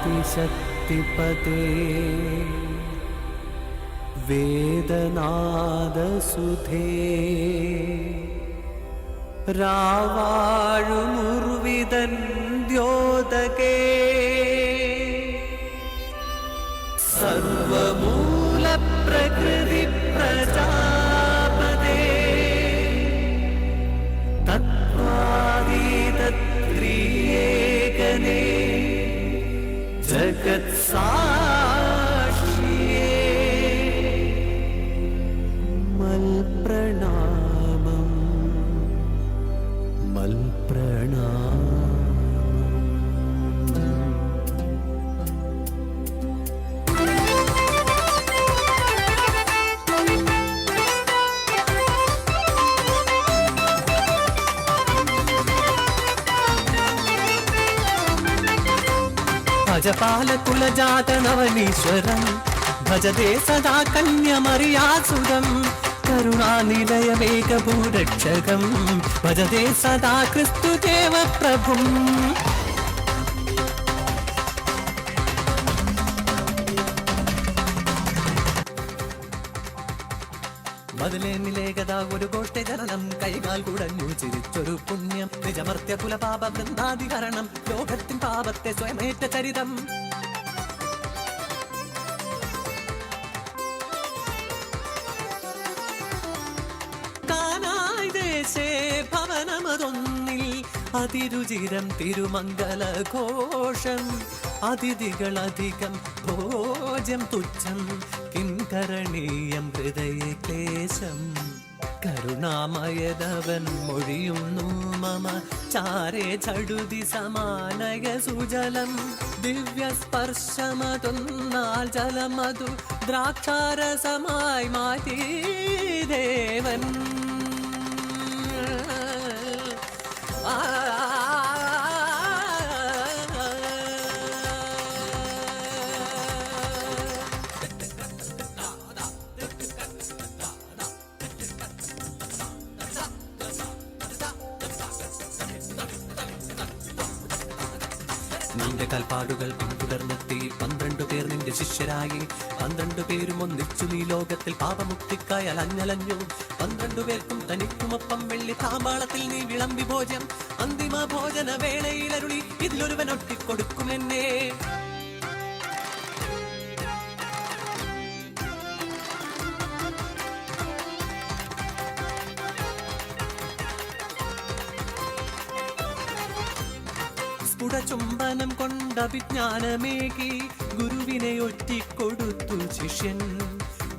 ആദിശക്തിപദേ വേദനാദസുധേ രാവാഴുമുർവിതൻ ദ്യോതകേ സർവമൂലപ്രകൃതി പ്രജാപദേ തത്വാതീതത്രിയേകനേ ജഗത്സാക്ഷിയേ മൽപ്രണാമം മൽപ്രണാമം. ഭജപാലകുലജാത നവനീശ്വരം ഭജതേ സദാ കന്യമറിയാസുരം കരുണാനിലയമേകഭൂരക്ഷകം ഭജതേ സദാ ക്രിസ്തുദേവ പ്രഭും. മതിലേമിലേകതാ ഒരു കോട്ടെ ജനനം കൈകാൽ കുടഞ്ഞു ചിരിച്ചൊരു പുണ്യം നിജമർത്യ കുലപാപ വൃന്ദാധികരണം ലോകത്തിൻ പാപത്തെ സ്വയമേറ്റ ചരിതം. കാനായി ദേശേ ഭവനമതൊന്നിൽ അതിരുചിരം തിരുമംഗലഘോഷം അതിഥികളധികം ഭോജ്യം തുച്ഛം കിം കരണീയം ഹൃദയ ക്ലേശം. കരുണാമയതവൻ മൊഴിയുന്നു മമ ചാരേ ചടുതി സമാനയ സുജലം ദിവ്യസ്പർശമതൊന്നാൽ ജലമതു ദ്രാക്ഷാരസമായി മാറ്റി ദേവൻ. നിന്റെ കൽപ്പാടുകൾ പിന്തുടർന്നെത്തി 12 പേർ നിന്റെ ശിഷ്യരായി 12 പേരും ഒന്നിച്ചു നീ ലോകത്തിൽ പാപമുക്തിക്കായി അലഞ്ഞലഞ്ഞു. 12 പേർക്കും തനിക്കുമൊപ്പം വെള്ളി താമ്പാളത്തിൽ നീ വിളമ്പി ഭോജം അന്തിമ ഭോജന വേളയിലരുളി ഇതിലൊരുവൻ ഒട്ടിക്കൊടുക്കുമെന്നേ. ചുംബനം കൊണ്ട വിജ്ഞാനമേകി ഗുരുവിനെ ഒറ്റിക്കൊടുത്തു ശിഷ്യൻ.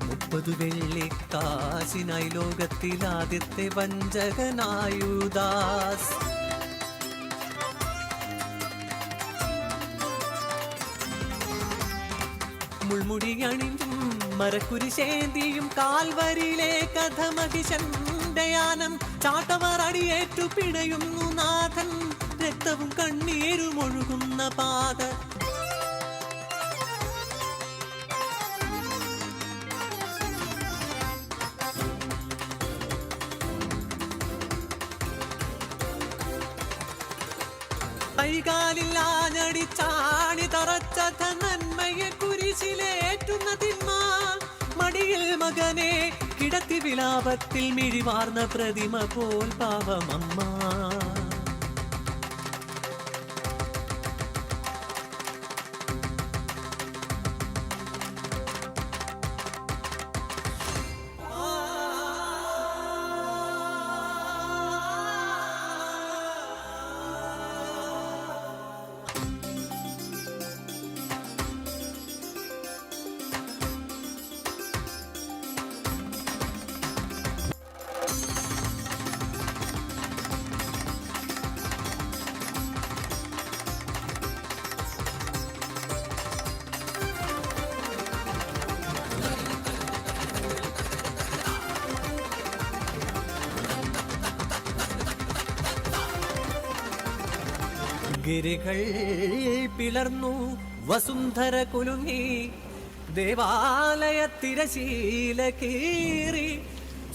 30 വെള്ളിക്കാശിനായി ലോകത്തിൽ ആദ്യത്തെ വഞ്ചകനായുദാസ്. മുൾമുടി അണിഞ്ഞും മരക്കുരിശേന്തിയും കാൽവരിയിലെ കഥമഹിഷന്തയാനം ചാട്ടവർ അടിയേറ്റു പിടയുന്നു നാഥൻ രക്തവും കണ്ണീരും ഒഴുകുന്ന പാത. കൈകാലില്ലാഞ്ഞടിച്ചാണി തറച്ച നന്മയെ കുരിശിലേറ്റുന്ന തിന്മ മടിയിൽ മകനെ കിടത്തി വിലാപത്തിൽ മിഴിവാർന്ന പ്രതിമ പോൽ പാവമമ്മ. ഗിരികൾ പിളർന്നു വസുന്ധര കുലുങ്ങി ദേവാലയ തിരശീല കീറി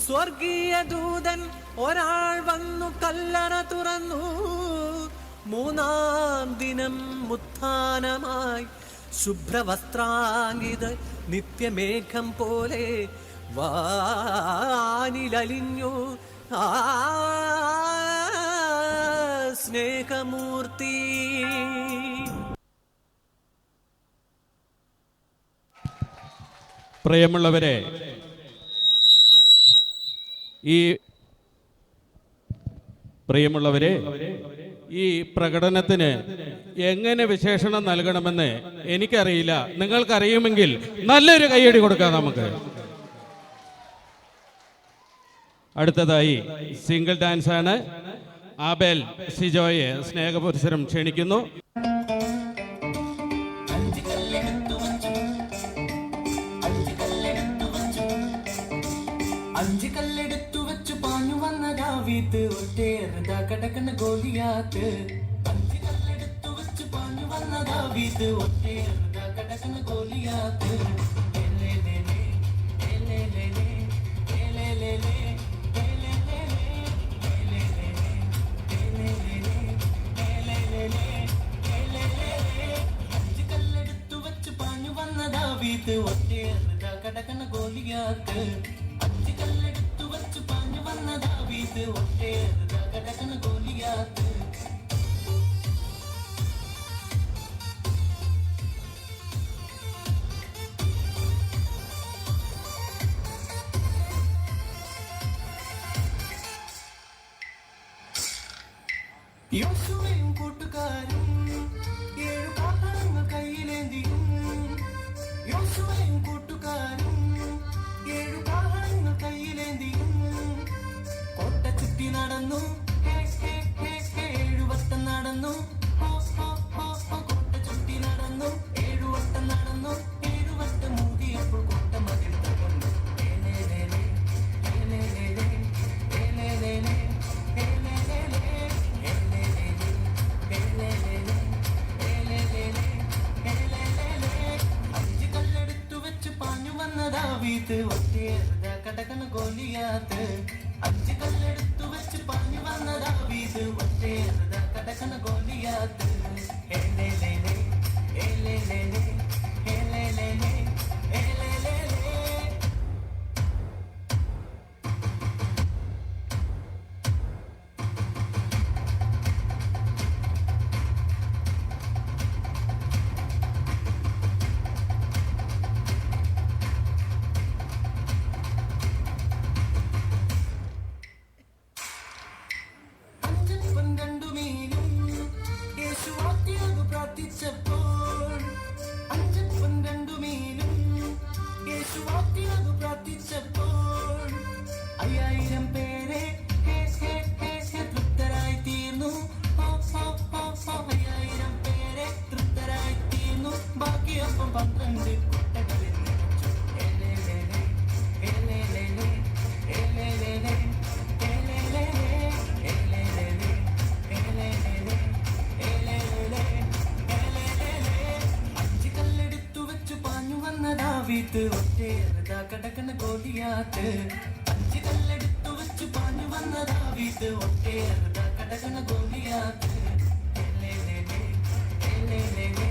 സ്വർഗീയ ദൂതൻ ഒരാൾ വന്നു കല്ലറ തുറന്നു. 3-ാം ദിനം ഉത്ഥാനമായി ശുഭ്രവസ്ത്രാംഗിത നിത്യമേഘം പോലെ വാനിലലിഞ്ഞു സ്നേഹമൂർത്തി. പ്രിയമുള്ളവരെ, ഈ പ്രകടനത്തിന് എങ്ങനെ വിശേഷണം നൽകണമെന്ന് എനിക്കറിയില്ല. നിങ്ങൾക്കറിയുമെങ്കിൽ നല്ലൊരു കയ്യടി കൊടുക്കാം നമുക്ക്. അടുത്തതായി സിംഗിൾ ഡാൻസ് ആണ്. ആബേൽ സിജോയെ സ്നേഹപുരസ്സരം ക്ഷണിക്കുന്നു. അഞ്ച് കല്ലെടുത്തു വെച്ചു പാഞ്ഞു വന്ന ദാവീദ് ഒറ്റേറുതാ കടക്കണ ഗോലിയാത്ത്. 5 കല്ലെടുത്തു വെച്ചു പാഞ്ഞു വന്ന ദാവീദ് ഒറ്റേറുതാ കടക്കണ ഗോലിയാത്ത്. ഗോലിയാത്ത് അഞ്ച് കല്ലെടുത്തു വച്ചു പാഞ്ഞു വന്ന ദാവീദ് ഒട്ടേറെ കടകന ഗോലിയാത്ത് യോശുവയും കൂട്ടുകാരും 7 പാത്രങ്ങൾ കയ്യിലേന്തിയും യോശുവയും കൂട്ടുകാരും 7 പാത്രങ്ങൾ കയ്യിലേന്തിയും കോട്ട ചുറ്റി നടന്നു 7 വട്ടം നടന്നു കോട്ട ചുറ്റി നടന്നു 7 വട്ടം നടന്നു 7 വട്ടം മൂടിയപ്പോൾ കോട്ട മതിൽ തകർന്നു ദാവീദ് ഒറ്റേറെ കടകന ഗോലിയാത്ത് അഞ്ച് കല്ലെടുത്തു വെച്ച് പാഞ്ഞു വന്ന ദാവീദ് ഒറ്റേറെ കടകന ഗോലിയാത്ത് ഏലേലേലേ ഏലേലേലേ ഏലേലേലേ ഏലേലേലേ പ്രാർത്ഥിച്ചപ്പോൾ 5000 പേരെ തൃപ്തരായി തീർന്നു 5000 പേരെ തൃപ്തരായി തീർന്നു ബാക്കിയൊപ്പം 12 കൊട്ടകളിൽ നിറച്ചു ഏലേലേലേ ഏലേലേലേ ഏലേലേലേ ഏലേലേലേ ഏലേലേലേ ഏലേലേലേ ഏലേലേലേ ഏലേലേലേ അഞ്ച് കല്ലെടുത്തു വെച്ചു പാഞ്ഞു വന്ന ദാവീദ് ഒറ്റേറെ കടകന ഗോലിയാത്ത് അഞ്ച് കല്ലെടുത്തു വെച്ചു പാഞ്ഞു വന്ന ദാവീദ് ഒറ്റേറെ കടകന ഗോലിയാത്ത് ഏലേലേലേ ഏലേലേലേ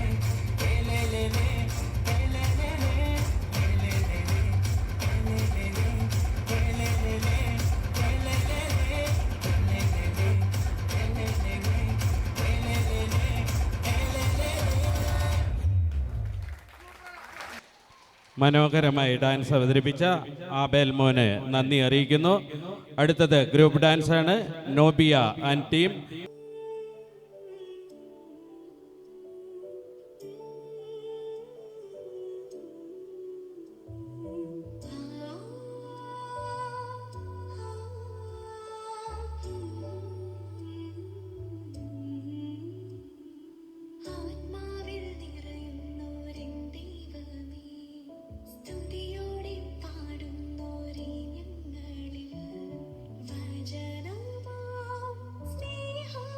ഏലേലേലേ ഏലേലേലേ ഏലേലേലേ ഏലേലേലേ ഏലേലേലേ ഏലേലേലേ ഏലേലേലേ ഏലേലേലേ ഏലേലേലേ ഏലേലേലേ. മനോഹരമായി ഡാൻസ് അവതരിപ്പിച്ച ആബേൽ മോന് നന്ദി അറിയിക്കുന്നു. അടുത്തത് ഗ്രൂപ്പ് ഡാൻസ് ആണ്. നോബിയ ആൻഡ് ടീം. ആത്മാവിൽ നിറയുന്നോരൻ ദൈവമേ സ്തുതിയോടെ പാടുന്നോരേ ഞങ്ങളിൽ വചനമാം സ്നേഹം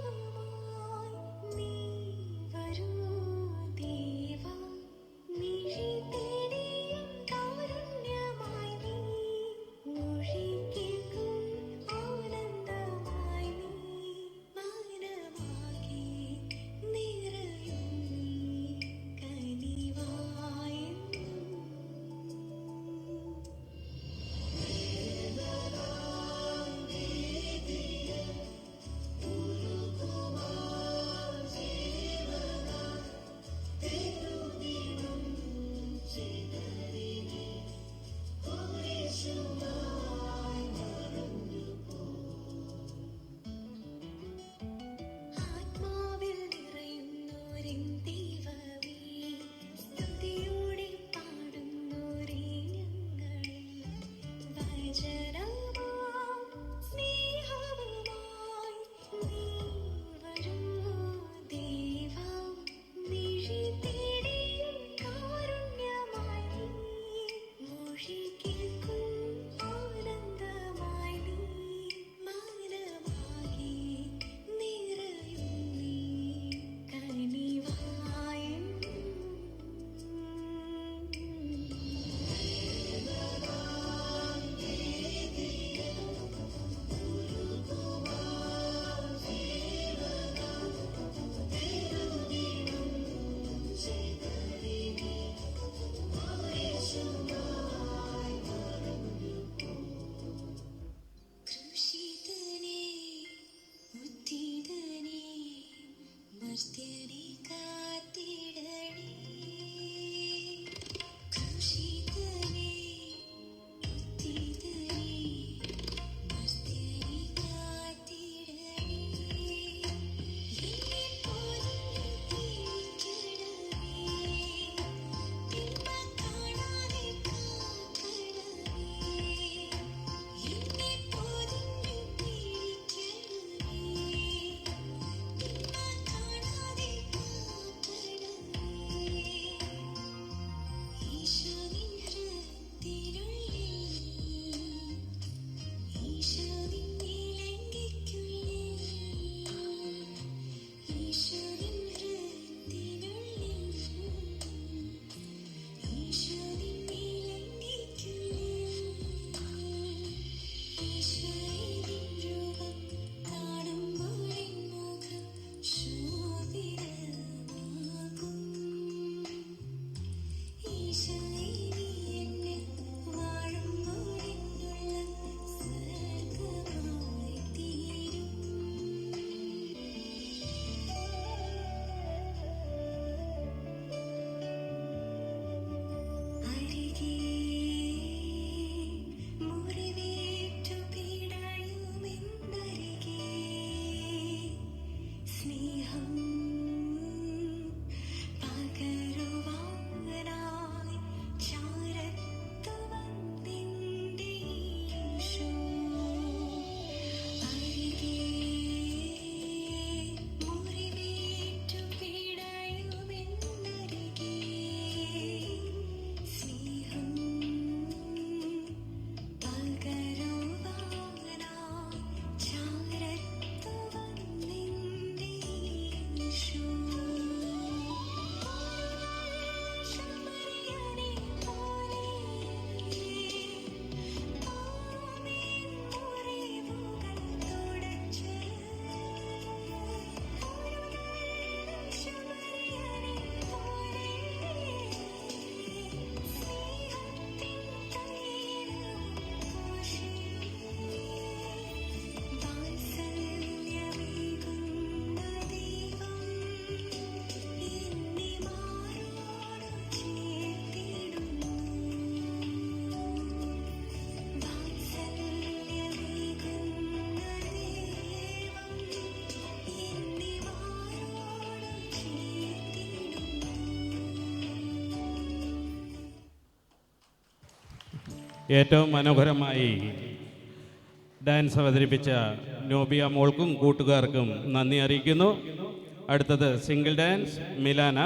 ഏറ്റവും മനോഹരമായി ഡാൻസ് അവതരിപ്പിച്ച നോബിയ മോൾക്കും കൂട്ടുകാർക്കും നന്ദി അറിയിക്കുന്നു. അടുത്തത് സിംഗിൾ ഡാൻസ് മിലാന.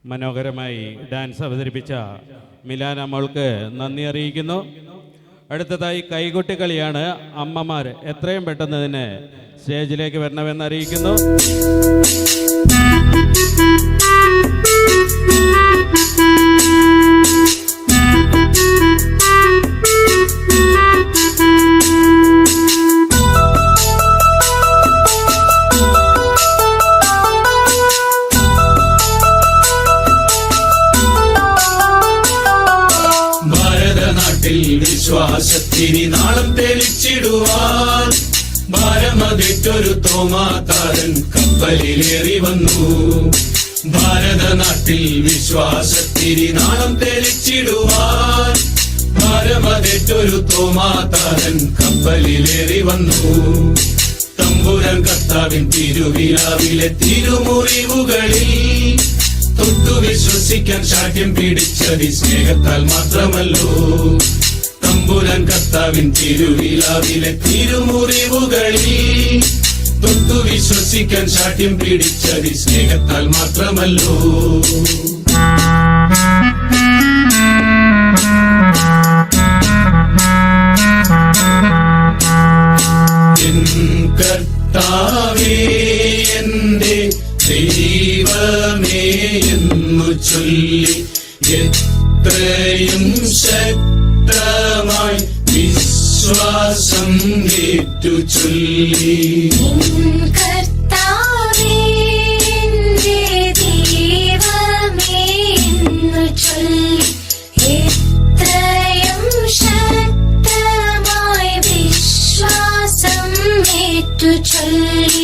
മനോഹരമായി ഡാൻസ് അവതരിപ്പിച്ച മിലാന മോൾക്ക് നന്ദി അറിയിക്കുന്നു. അടുത്തതായി കൈകൊട്ടിക്കളിയാണ്. അമ്മമാർ എത്രയും പെട്ടെന്ന് തന്നെ സ്റ്റേജിലേക്ക് വരണമെന്ന് അറിയിക്കുന്നു. വിശ്വാസത്തിനി നാളം തെളിച്ചിടുവാൻ ഭാരമതിറ്റൊരു തോമാതാരൻ കപ്പലിലേറി വന്നു. ഭാരതനാട്ടിൽ വിശ്വാസത്തിനി നാളം തെളിച്ചിടുവാൻ ഭാരമതിറ്റൊരു തോമാതാരൻ കപ്പലിലേറി വന്നു. തമ്പുരാൻ കർത്താവിൻ തിരുവിലാവിലെ തിരുമുറിവുകളിൽ തൊട്ടു വിശ്വസിക്കാൻ ശാഠ്യം പിടിച്ചതി സ്നേഹത്താൽ മാത്രമല്ലോ. തമ്പുരാൻ കർത്താവിൻ തിരുവിലാവിലെ തിരുമുറിവുകളിൽ തൊട്ടു വിശ്വസിക്കാൻ ശാഠ്യം പിടിച്ചതി സ്നേഹത്താൽ മാത്രമല്ലോ. എൻ കർത്താവേ എന്റെ ദൈവമേ എന്നു ചൊല്ലി എത്രയും ശക്തമായി വിശ്വാസം ഏറ്റു ചൊല്ലി. കർത്താവേ എന്റെ ദൈവമേ എന്നു ചൊല്ലി എത്രയും ശക്തമായി വിശ്വാസം ഏറ്റു ചൊല്ലി.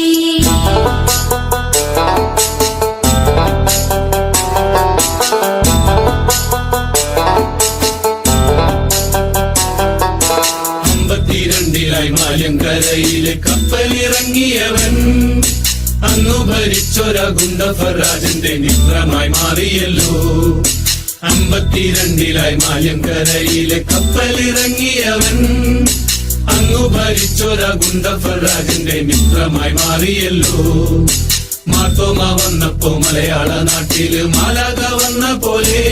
മാലങ്കരയിലെ കപ്പലിറങ്ങിയവൻ അന്നു ഭരിച്ചൊര ഗുണ്ടഫറാജന്റെ മിത്രമായി മാറിയല്ലോ. 52 മാലങ്കരയിലെ കപ്പലിറങ്ങിയവൻ അന്നു ഭരിച്ചൊര ഗുണ്ടഫറാജന്റെ മിത്രമായി മാറിയല്ലോ. മാർത്തോമ വന്നപ്പോ മലയാള നാട്ടില് മാലാക വന്ന പോലെ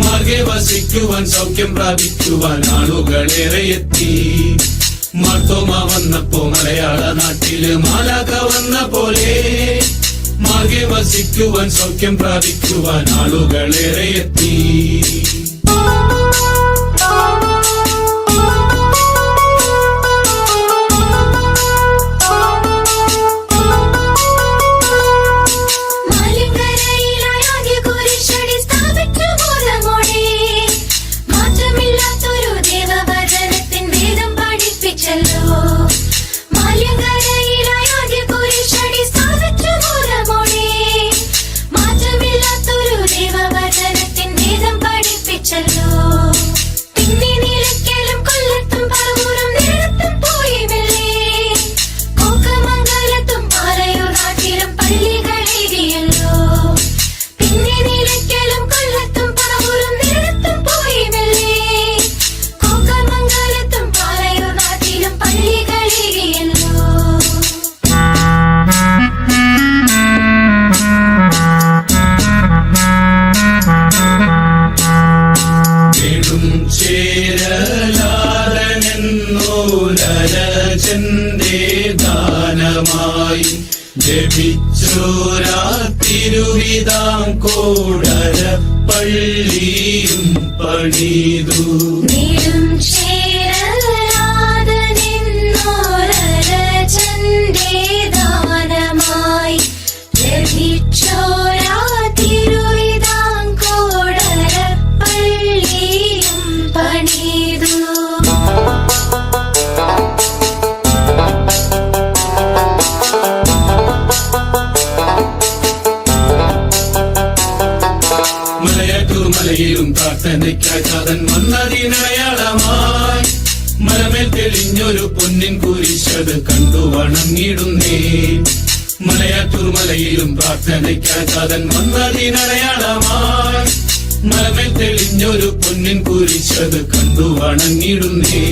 മാർഗെ വസിക്കുവാൻ സൗഖ്യം പ്രാപിക്കുവാൻ ആളുകളേറെ എത്തി. മാർത്തോമ വന്നപ്പോ മലയാള നാട്ടില് മാലാക വന്ന പോലെ മാർഗെ വസിക്കുവാൻ സൗഖ്യം പ്രാപിക്കുവാൻ ആളുകളേറെ എത്തി. ദാനമായി ലഭിച്ചോരാ തിരുവിതാംകോടര പള്ളിയും പണിതു. ദാനമായി ലഭിച്ചോരാ തിരുവിതാംകോടര പള്ളിയും പണിതു. മലയിലും പ്രാർത്ഥനയ്ക്കായി താതൻ വന്നതിനടയാളമായി മലമേൽ തെളിഞ്ഞൊരു പൊന്നിൻ കുരിശത് കണ്ടു വണങ്ങിടുന്നേ. മലയാറ്റൂർ മലയിലും പ്രാർത്ഥനയ്ക്കായി താതൻ വന്നതിനടയാളമായി മലമേൽ തെളിഞ്ഞൊരു പൊന്നിൻ കുരിശത് കണ്ടു വണങ്ങിടുന്നേ.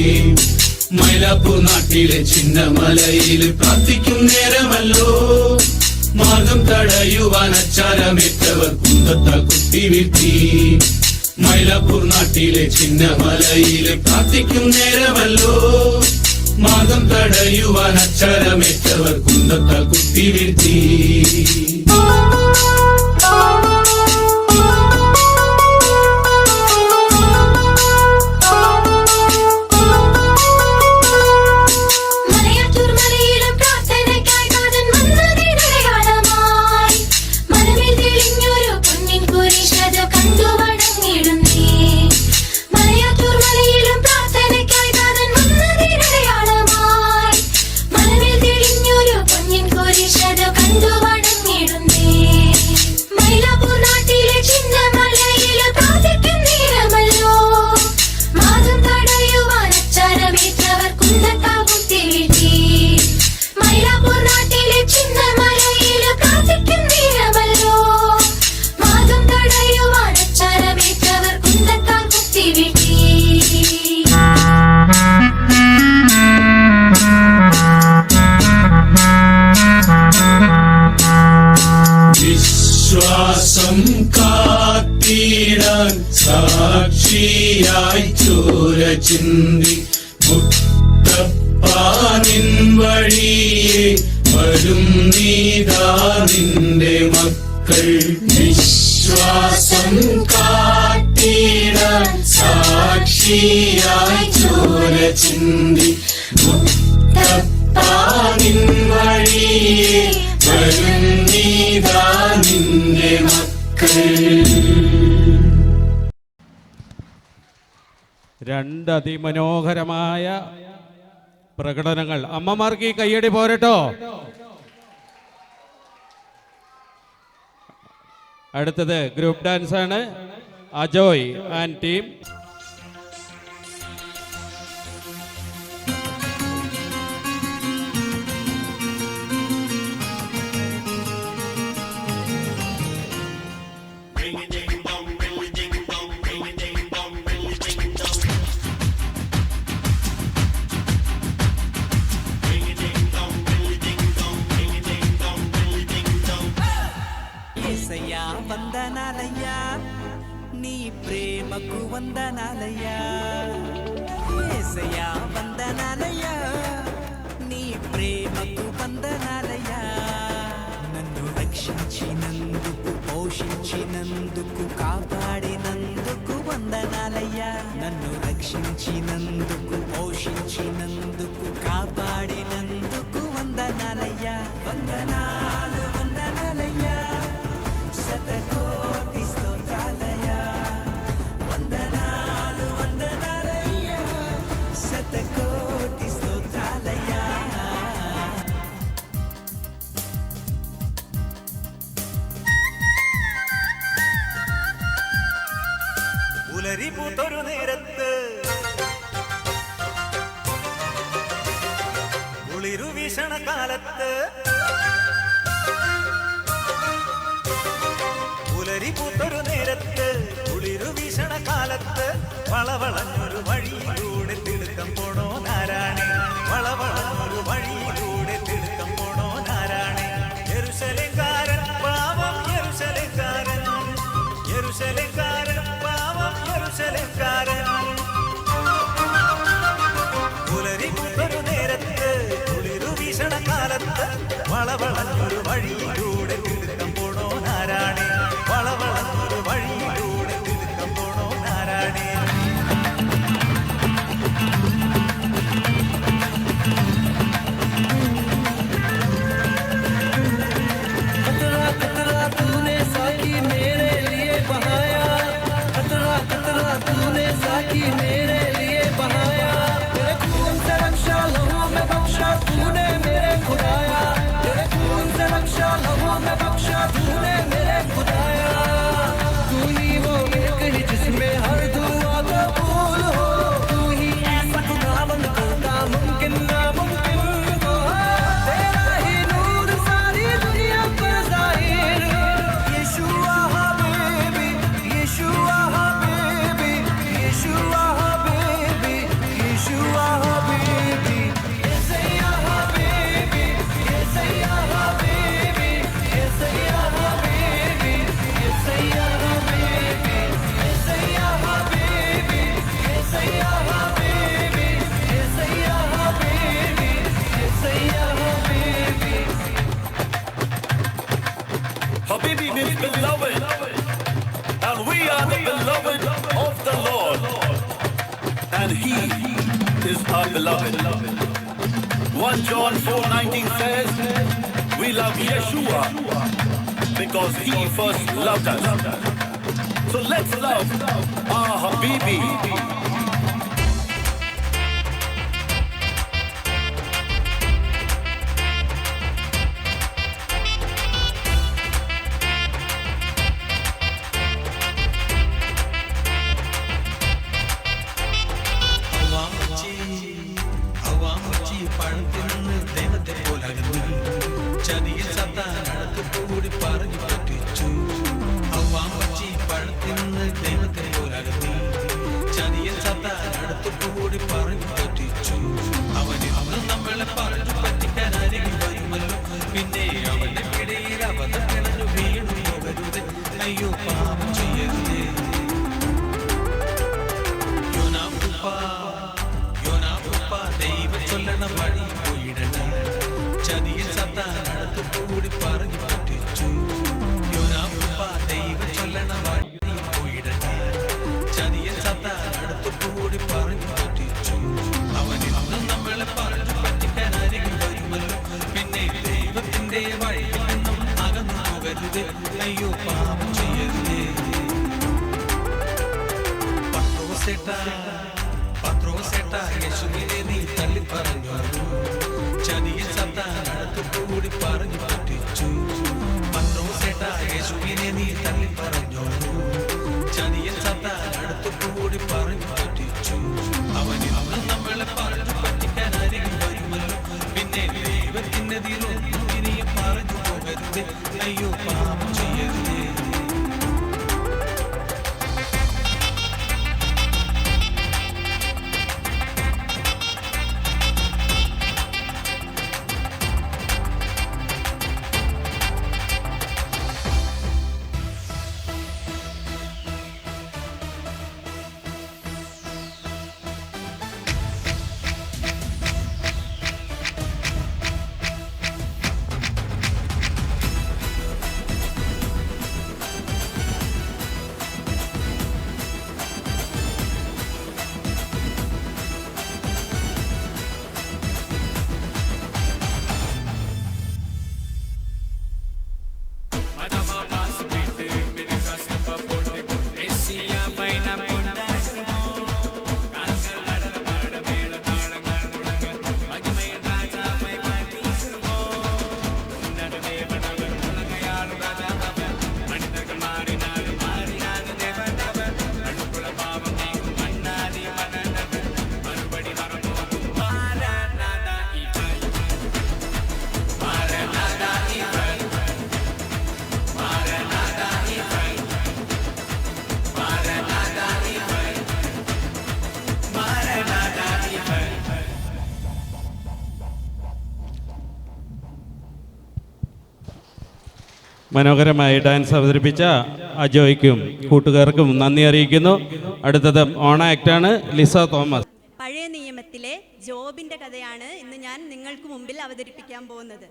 മൈലാപ്പൂർ നാട്ടിലെ ചിന്നമലയിൽ പ്രാർത്ഥിക്കും നേരമല്ലോ മാർഗം തടയുവാൻ അച്ചാരമേറ്റവർ കുന്തത്താൽ കുത്തി വീഴ്ത്തി. മൈലാപ്പൂർ നാട്ടിലെ ചിന്നമലയിലെ പ്രാർത്ഥിക്കും നേരമല്ലോ. മാർഗം തടയുവാൻ അക്ഷരമേറ്റവർ കുന്തത്താൽ കുത്തി വീഴ്ത്തി. വിശ്വാസം കാത്തിടാൻ സാക്ഷിയായി ചോര ചിന്തി മുത്തപ്പാനിൻ വഴിയെ വരും നീതാ നിന്റെ മക്കൾ. വിശ്വാസം കാത്തിടാൻ സാക്ഷിയായി ചോര ചിന്തി മുത്തപ്പാനിൻ വഴിയെ വരും നീതാ നിന്റെ മക്കൾ. രണ്ട് അതിമനോഹരമായ പ്രകടനങ്ങൾ. അമ്മമാർക്ക് ഈ കയ്യടി പോരട്ടോ. അടുത്തത് ഗ്രൂപ്പ് ഡാൻസ് ആണ്. Ajoy and team. వందనాలయ్యా నీ ప్రేమకు వందనాలయ్యా. యేసయ్యా వందనాలయ్యా నీ ప్రేమకు వందనాలయ్యా. నన్ను రక్షించినందుకు పోషించినందుకు కాపాడినందుకు వందనాలయ్యా. నన్ను రక్షించినందుకు పోషించినందుకు కాపాడినందుకు వందనాలయ్యా. వందనాలు వందనాలయ్యా. శతకోటి స్తోత్రాలయ్యా. వందనాలు వందనాలయ్యా. శతకోటి స్తోత్రాలయ్యా. ഉലരിപൂത്തൊരു നേരത്ത് കുളിരു വീശണ കാലത്ത് പുലരിപൂത്തൊരു നേരത്ത് കുളിരു വീശണ കാലത്ത് വളവളഞ്ഞൊരു വഴിയിലൂടെ തിടുക്കം പോണോ നാരായണ. വളവളഞ്ഞൊരു വഴിയിലൂടെ തിടുക്കം പോണോ നാരായണ. യെരൂശലേംകാരൻ പാവം യെരൂശലേംകാരൻ. യെരൂശലേംകാരൻ പാവം യെരൂശലേംകാരൻ. പുലരിപൂത്തൊരു നേരത്ത് കുളിരു വീശണ കാലത്ത് വളവളഞ്ഞൊരു വഴിയിലൂടെ തിടുക്കം പോണോ നാരായണ. വളവളഞ്ഞൊരു വഴിയിലൂടെ തിടുക്കം പോണോ നാരായണ. खतरा खतरा तूने साकी मेरे लिए बहाया. खतरा खतरा तूने साकी मेरे लिए बहाया. तेरे खून से रक्षा लहू में बख्शा तूने मेरे खुदाया. तेरे खून से रक्षा Habibi means beloved, and we are the beloved of the Lord, and He is our beloved. 1 John 4:19 says, we love Yeshua because He first loved us. So let's love our Habibi. മനോഹരമായി dance അവതരിപ്പിച്ച അജോയ്ക്കും കൂട്ടുകാർക്കും നന്ദി അറിയിക്കുന്നു. അടുത്തത് ഓണ ആക്ടാണ് Lisa Thomas. പഴയ നിയമത്തിലെ ജോബിന്റെ കഥയാണ് ഇന്ന് ഞാൻ നിങ്ങൾക്ക് മുമ്പിൽ അവതരിപ്പിക്കാൻ പോകുന്നത്.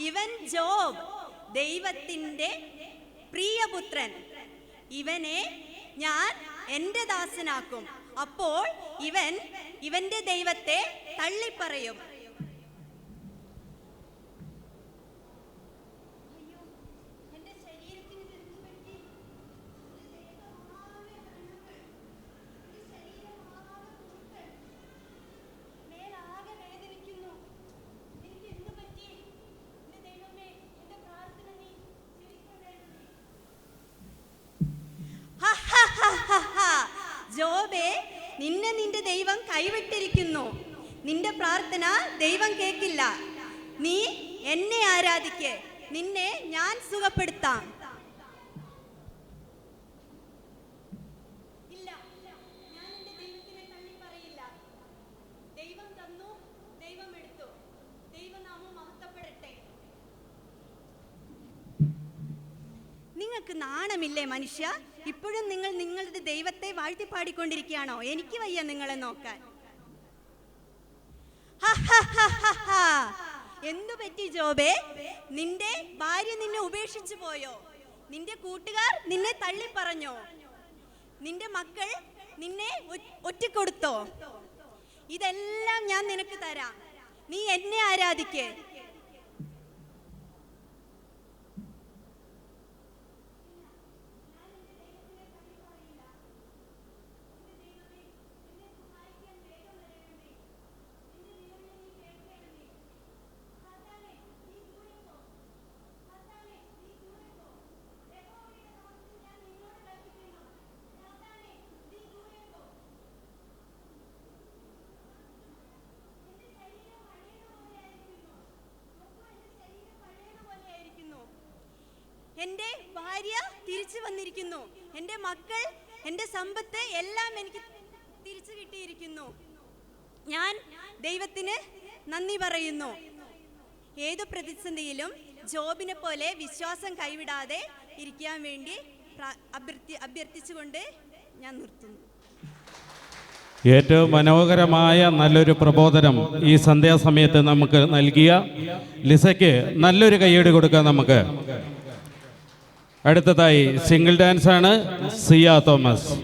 ഇവൻ ജോബ്, ദൈവത്തിൻ്റെ പ്രിയപുത്രൻ. ഇവനെ ഞാൻ എൻ്റെ ദാസനാക്കും. അപ്പോൾ ഇവൻ ഇവന്റെ ദൈവത്തെ തള്ളിപ്പറയും. ജോബേ, നിന്നെ നിന്റെ ദൈവം കൈവിട്ടിരിക്കുന്നു. നിന്റെ പ്രാർത്ഥന ദൈവം കേൾക്കില്ല. നീ എന്നെ ആരാധിക്ക്, നിന്നെ ഞാൻ സുഖപ്പെടുത്താം. ഇല്ല, ഞാൻ എൻ്റെ ദൈവത്തിനെ തള്ളിപ്പറയില്ല. ദൈവം തന്നു, ദൈവം എടുത്തു. ദൈവനാമം മഹത്വപ്പെടട്ടെ. നിങ്ങൾക്ക് നാണമില്ലേ മനുഷ്യ? ഇപ്പോഴും നിങ്ങൾ നിങ്ങളുടെ ദൈവത്തെ വാഴ്ത്തിപ്പാടിക്കൊണ്ടിരിക്കുകയാണോ? എനിക്ക് വയ്യ നിങ്ങളെ നോക്കാൻ. എന്തു പറ്റി ജോബേ? നിന്റെ ഭാര്യ നിന്നെ ഉപേക്ഷിച്ചു പോയോ? നിന്റെ കൂട്ടുകാർ നിന്നെ തള്ളി പറഞ്ഞോ? നിന്റെ മക്കൾ നിന്നെ ഒറ്റക്കൊടുത്തോ? ഇതെല്ലാം ഞാൻ നിനക്ക് തരാം. നീ എന്നെ ആരാധിക്കേ. എൻ്റെ ഭാര്യ തിരിച്ചു വന്നിരിക്കുന്നു. എൻ്റെ മക്കൾ, എൻ്റെ സമ്പത്ത് എല്ലാം എനിക്ക് തിരിച്ചു കിട്ടിയിരിക്കുന്നു. ഞാൻ ദൈവത്തിന് നന്ദി പറയുന്നു. ഏതു പ്രതിസന്ധിയിലും ജോബിനെ പോലെ വിശ്വാസം കൈവിടാതെ ഇരിക്കാൻ വേണ്ടി അഭ്യർത്ഥിച്ചുകൊണ്ട് ഞാൻ നിർത്തുന്നു. ഏറ്റവും മനോഹരമായ നല്ലൊരു പ്രബോധനം ഈ സന്ധ്യാസമയത്ത് നമുക്ക് നൽകിയ ലിസയ്ക്ക് നല്ലൊരു കയ്യടി കൊടുക്കാം നമുക്ക്. അടുത്തതായി സിംഗിൾ ഡാൻസ് ആണ് സിയ തോമസ്.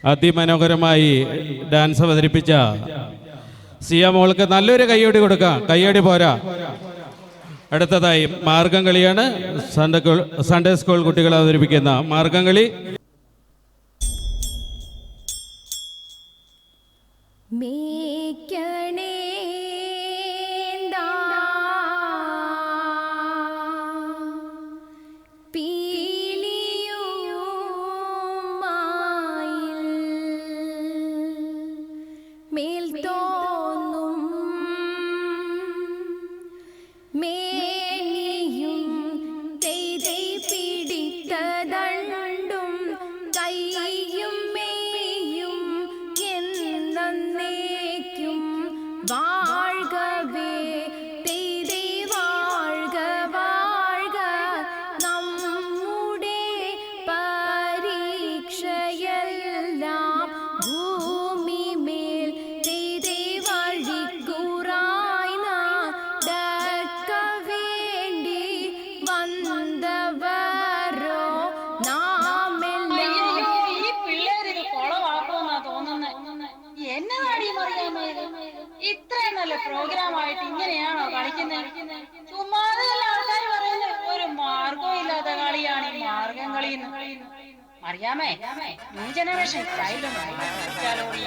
അതിമനോഹരമായി ഡാൻസ് അവതരിപ്പിച്ച സിയ മോൾക്ക് നല്ലൊരു കയ്യടി കൊടുക്കാം. കയ്യടി പോരാ. അടുത്തതായി മാർഗം കളിയാണ്. സൺഡേ സ്കൂൾ കുട്ടികൾ അവതരിപ്പിക്കുന്ന മാർഗം കളി. മേൽ തോന്നും മേനിയും തെയ്തൈ പിടിത്തതണ്ടും കൈയും മേയും എന്നേക്കും വാഴ്കവേ തെയ്തൈ വാഴ്ക വാഴ്ക നമ്മുടെ പരീക്ഷയെല്ലാം ഭൂമിമേൽ തെയ്തൈ വഴിക്കുറായി നടക്ക വേണ്ടി വന്നവരോ നാമെല്ലാം. ഈ പിള്ളേരിത് കൊളവാക്കുമെന്നാ തോന്നുന്നേ. എന്നതാടി മറിയാമേ ഇത്? ഇത്രയും നല്ല പ്രോഗ്രാം ആയിട്ട് ഇങ്ങനെയാണോ കളിക്കുന്നത്? ചുമ്മാതെ ആൾക്കാർ പറയുന്നത് ഒരു മാർഗവും ഇല്ലാത്ത കളിയാണ് ഈ മാർഗം കളിന്ന്. അറിയാമേ ന്യൂ ജനറേഷൻ സ്റ്റൈലൊന്നും കളിച്ചാലോടി.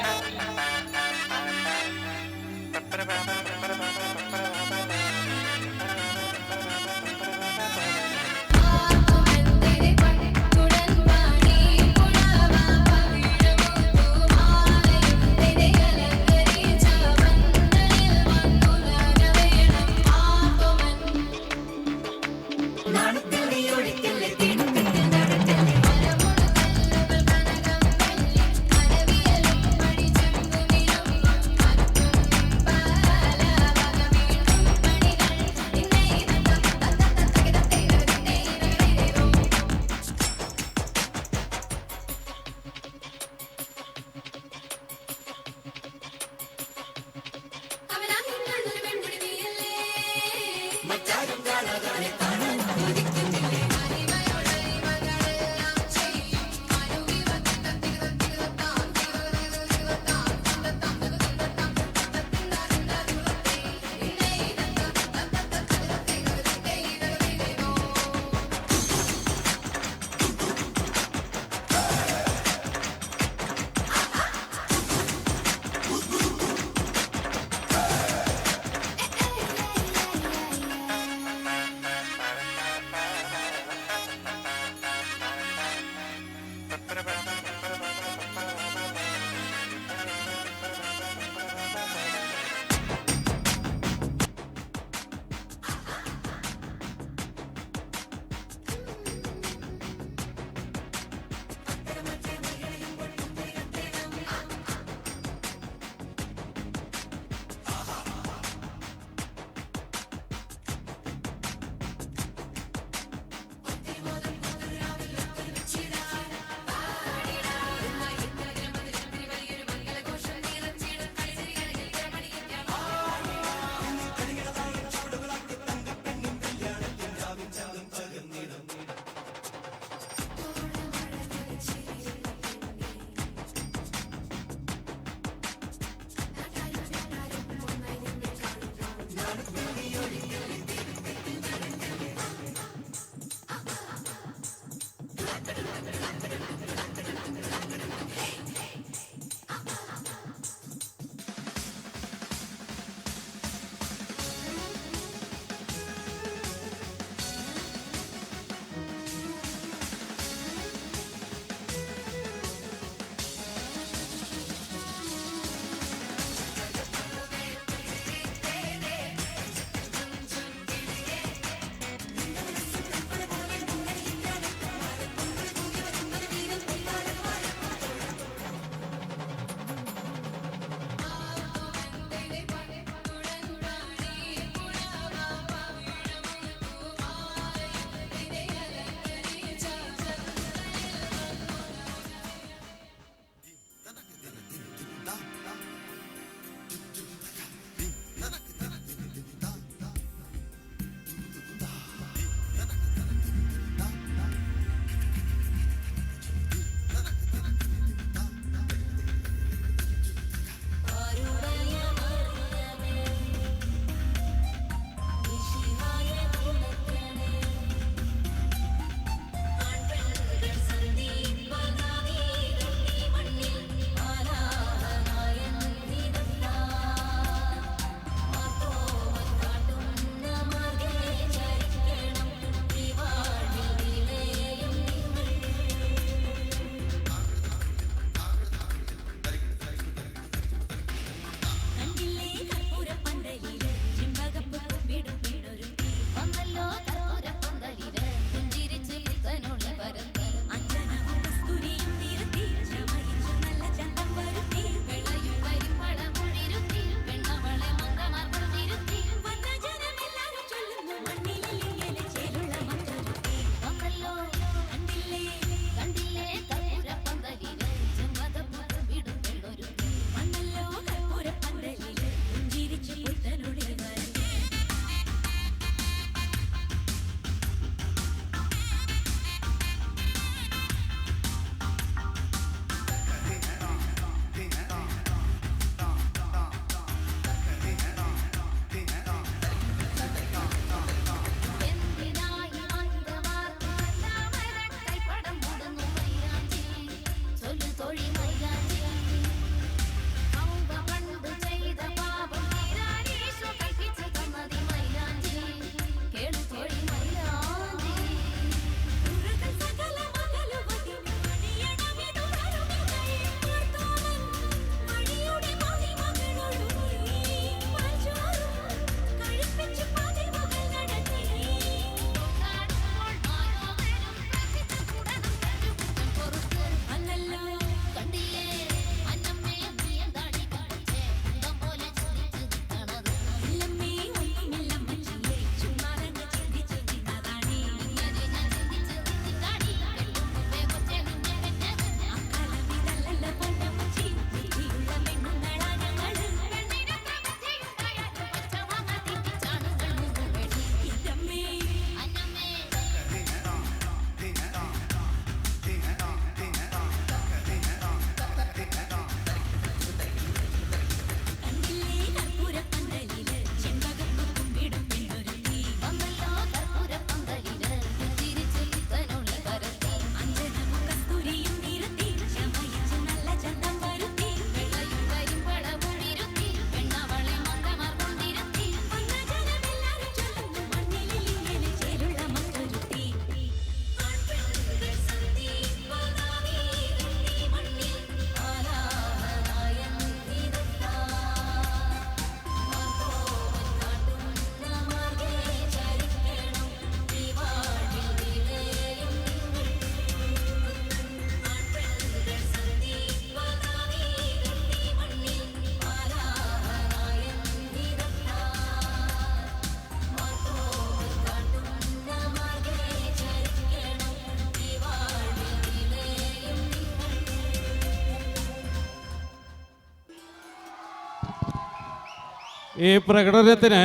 ഈ പ്രകടനത്തിന്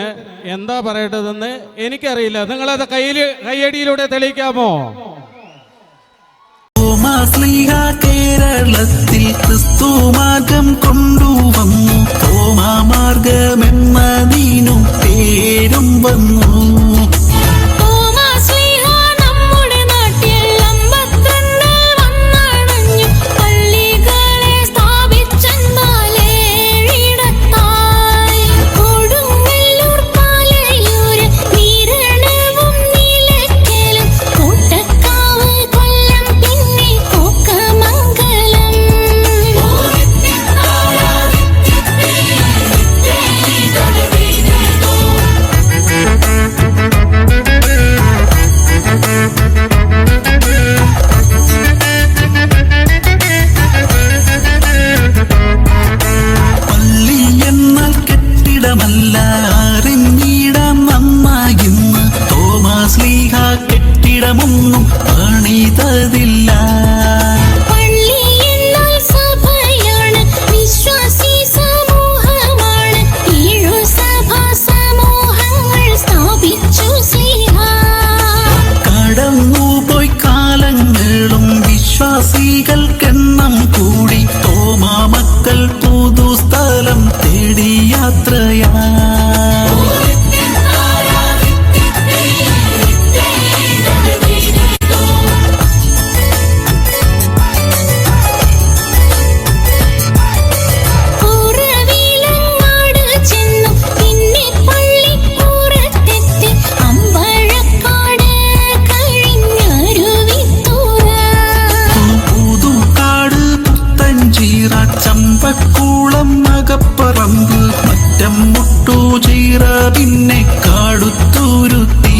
എന്താ പറയേണ്ടതെന്ന് എനിക്കറിയില്ല. നിങ്ങളത് കയ്യടിയിലൂടെ തെളിയിക്കാമോ? കേരളത്തിൽ ക്രിസ്തു മാർഗം കൊണ്ടുവന്നു. തോമാ മാർഗമെന്നതിനും പേരും വന്നു. കെട്ടിടമൊന്നും പണിതതില്ല. കടന്നുപോയി കാലങ്ങളും വിശ്വാസികൾക്കെണ്ണം കൂടി. തോമാ മക്കൾ പുതുസ്ഥലം തേടി യാത്രയാ. ചമ്പക്കുളം നഗപ്പറമ്പ് മറ്റം മുട്ടു ചീറ പിന്നെ കാടുത്തൂരുത്തി.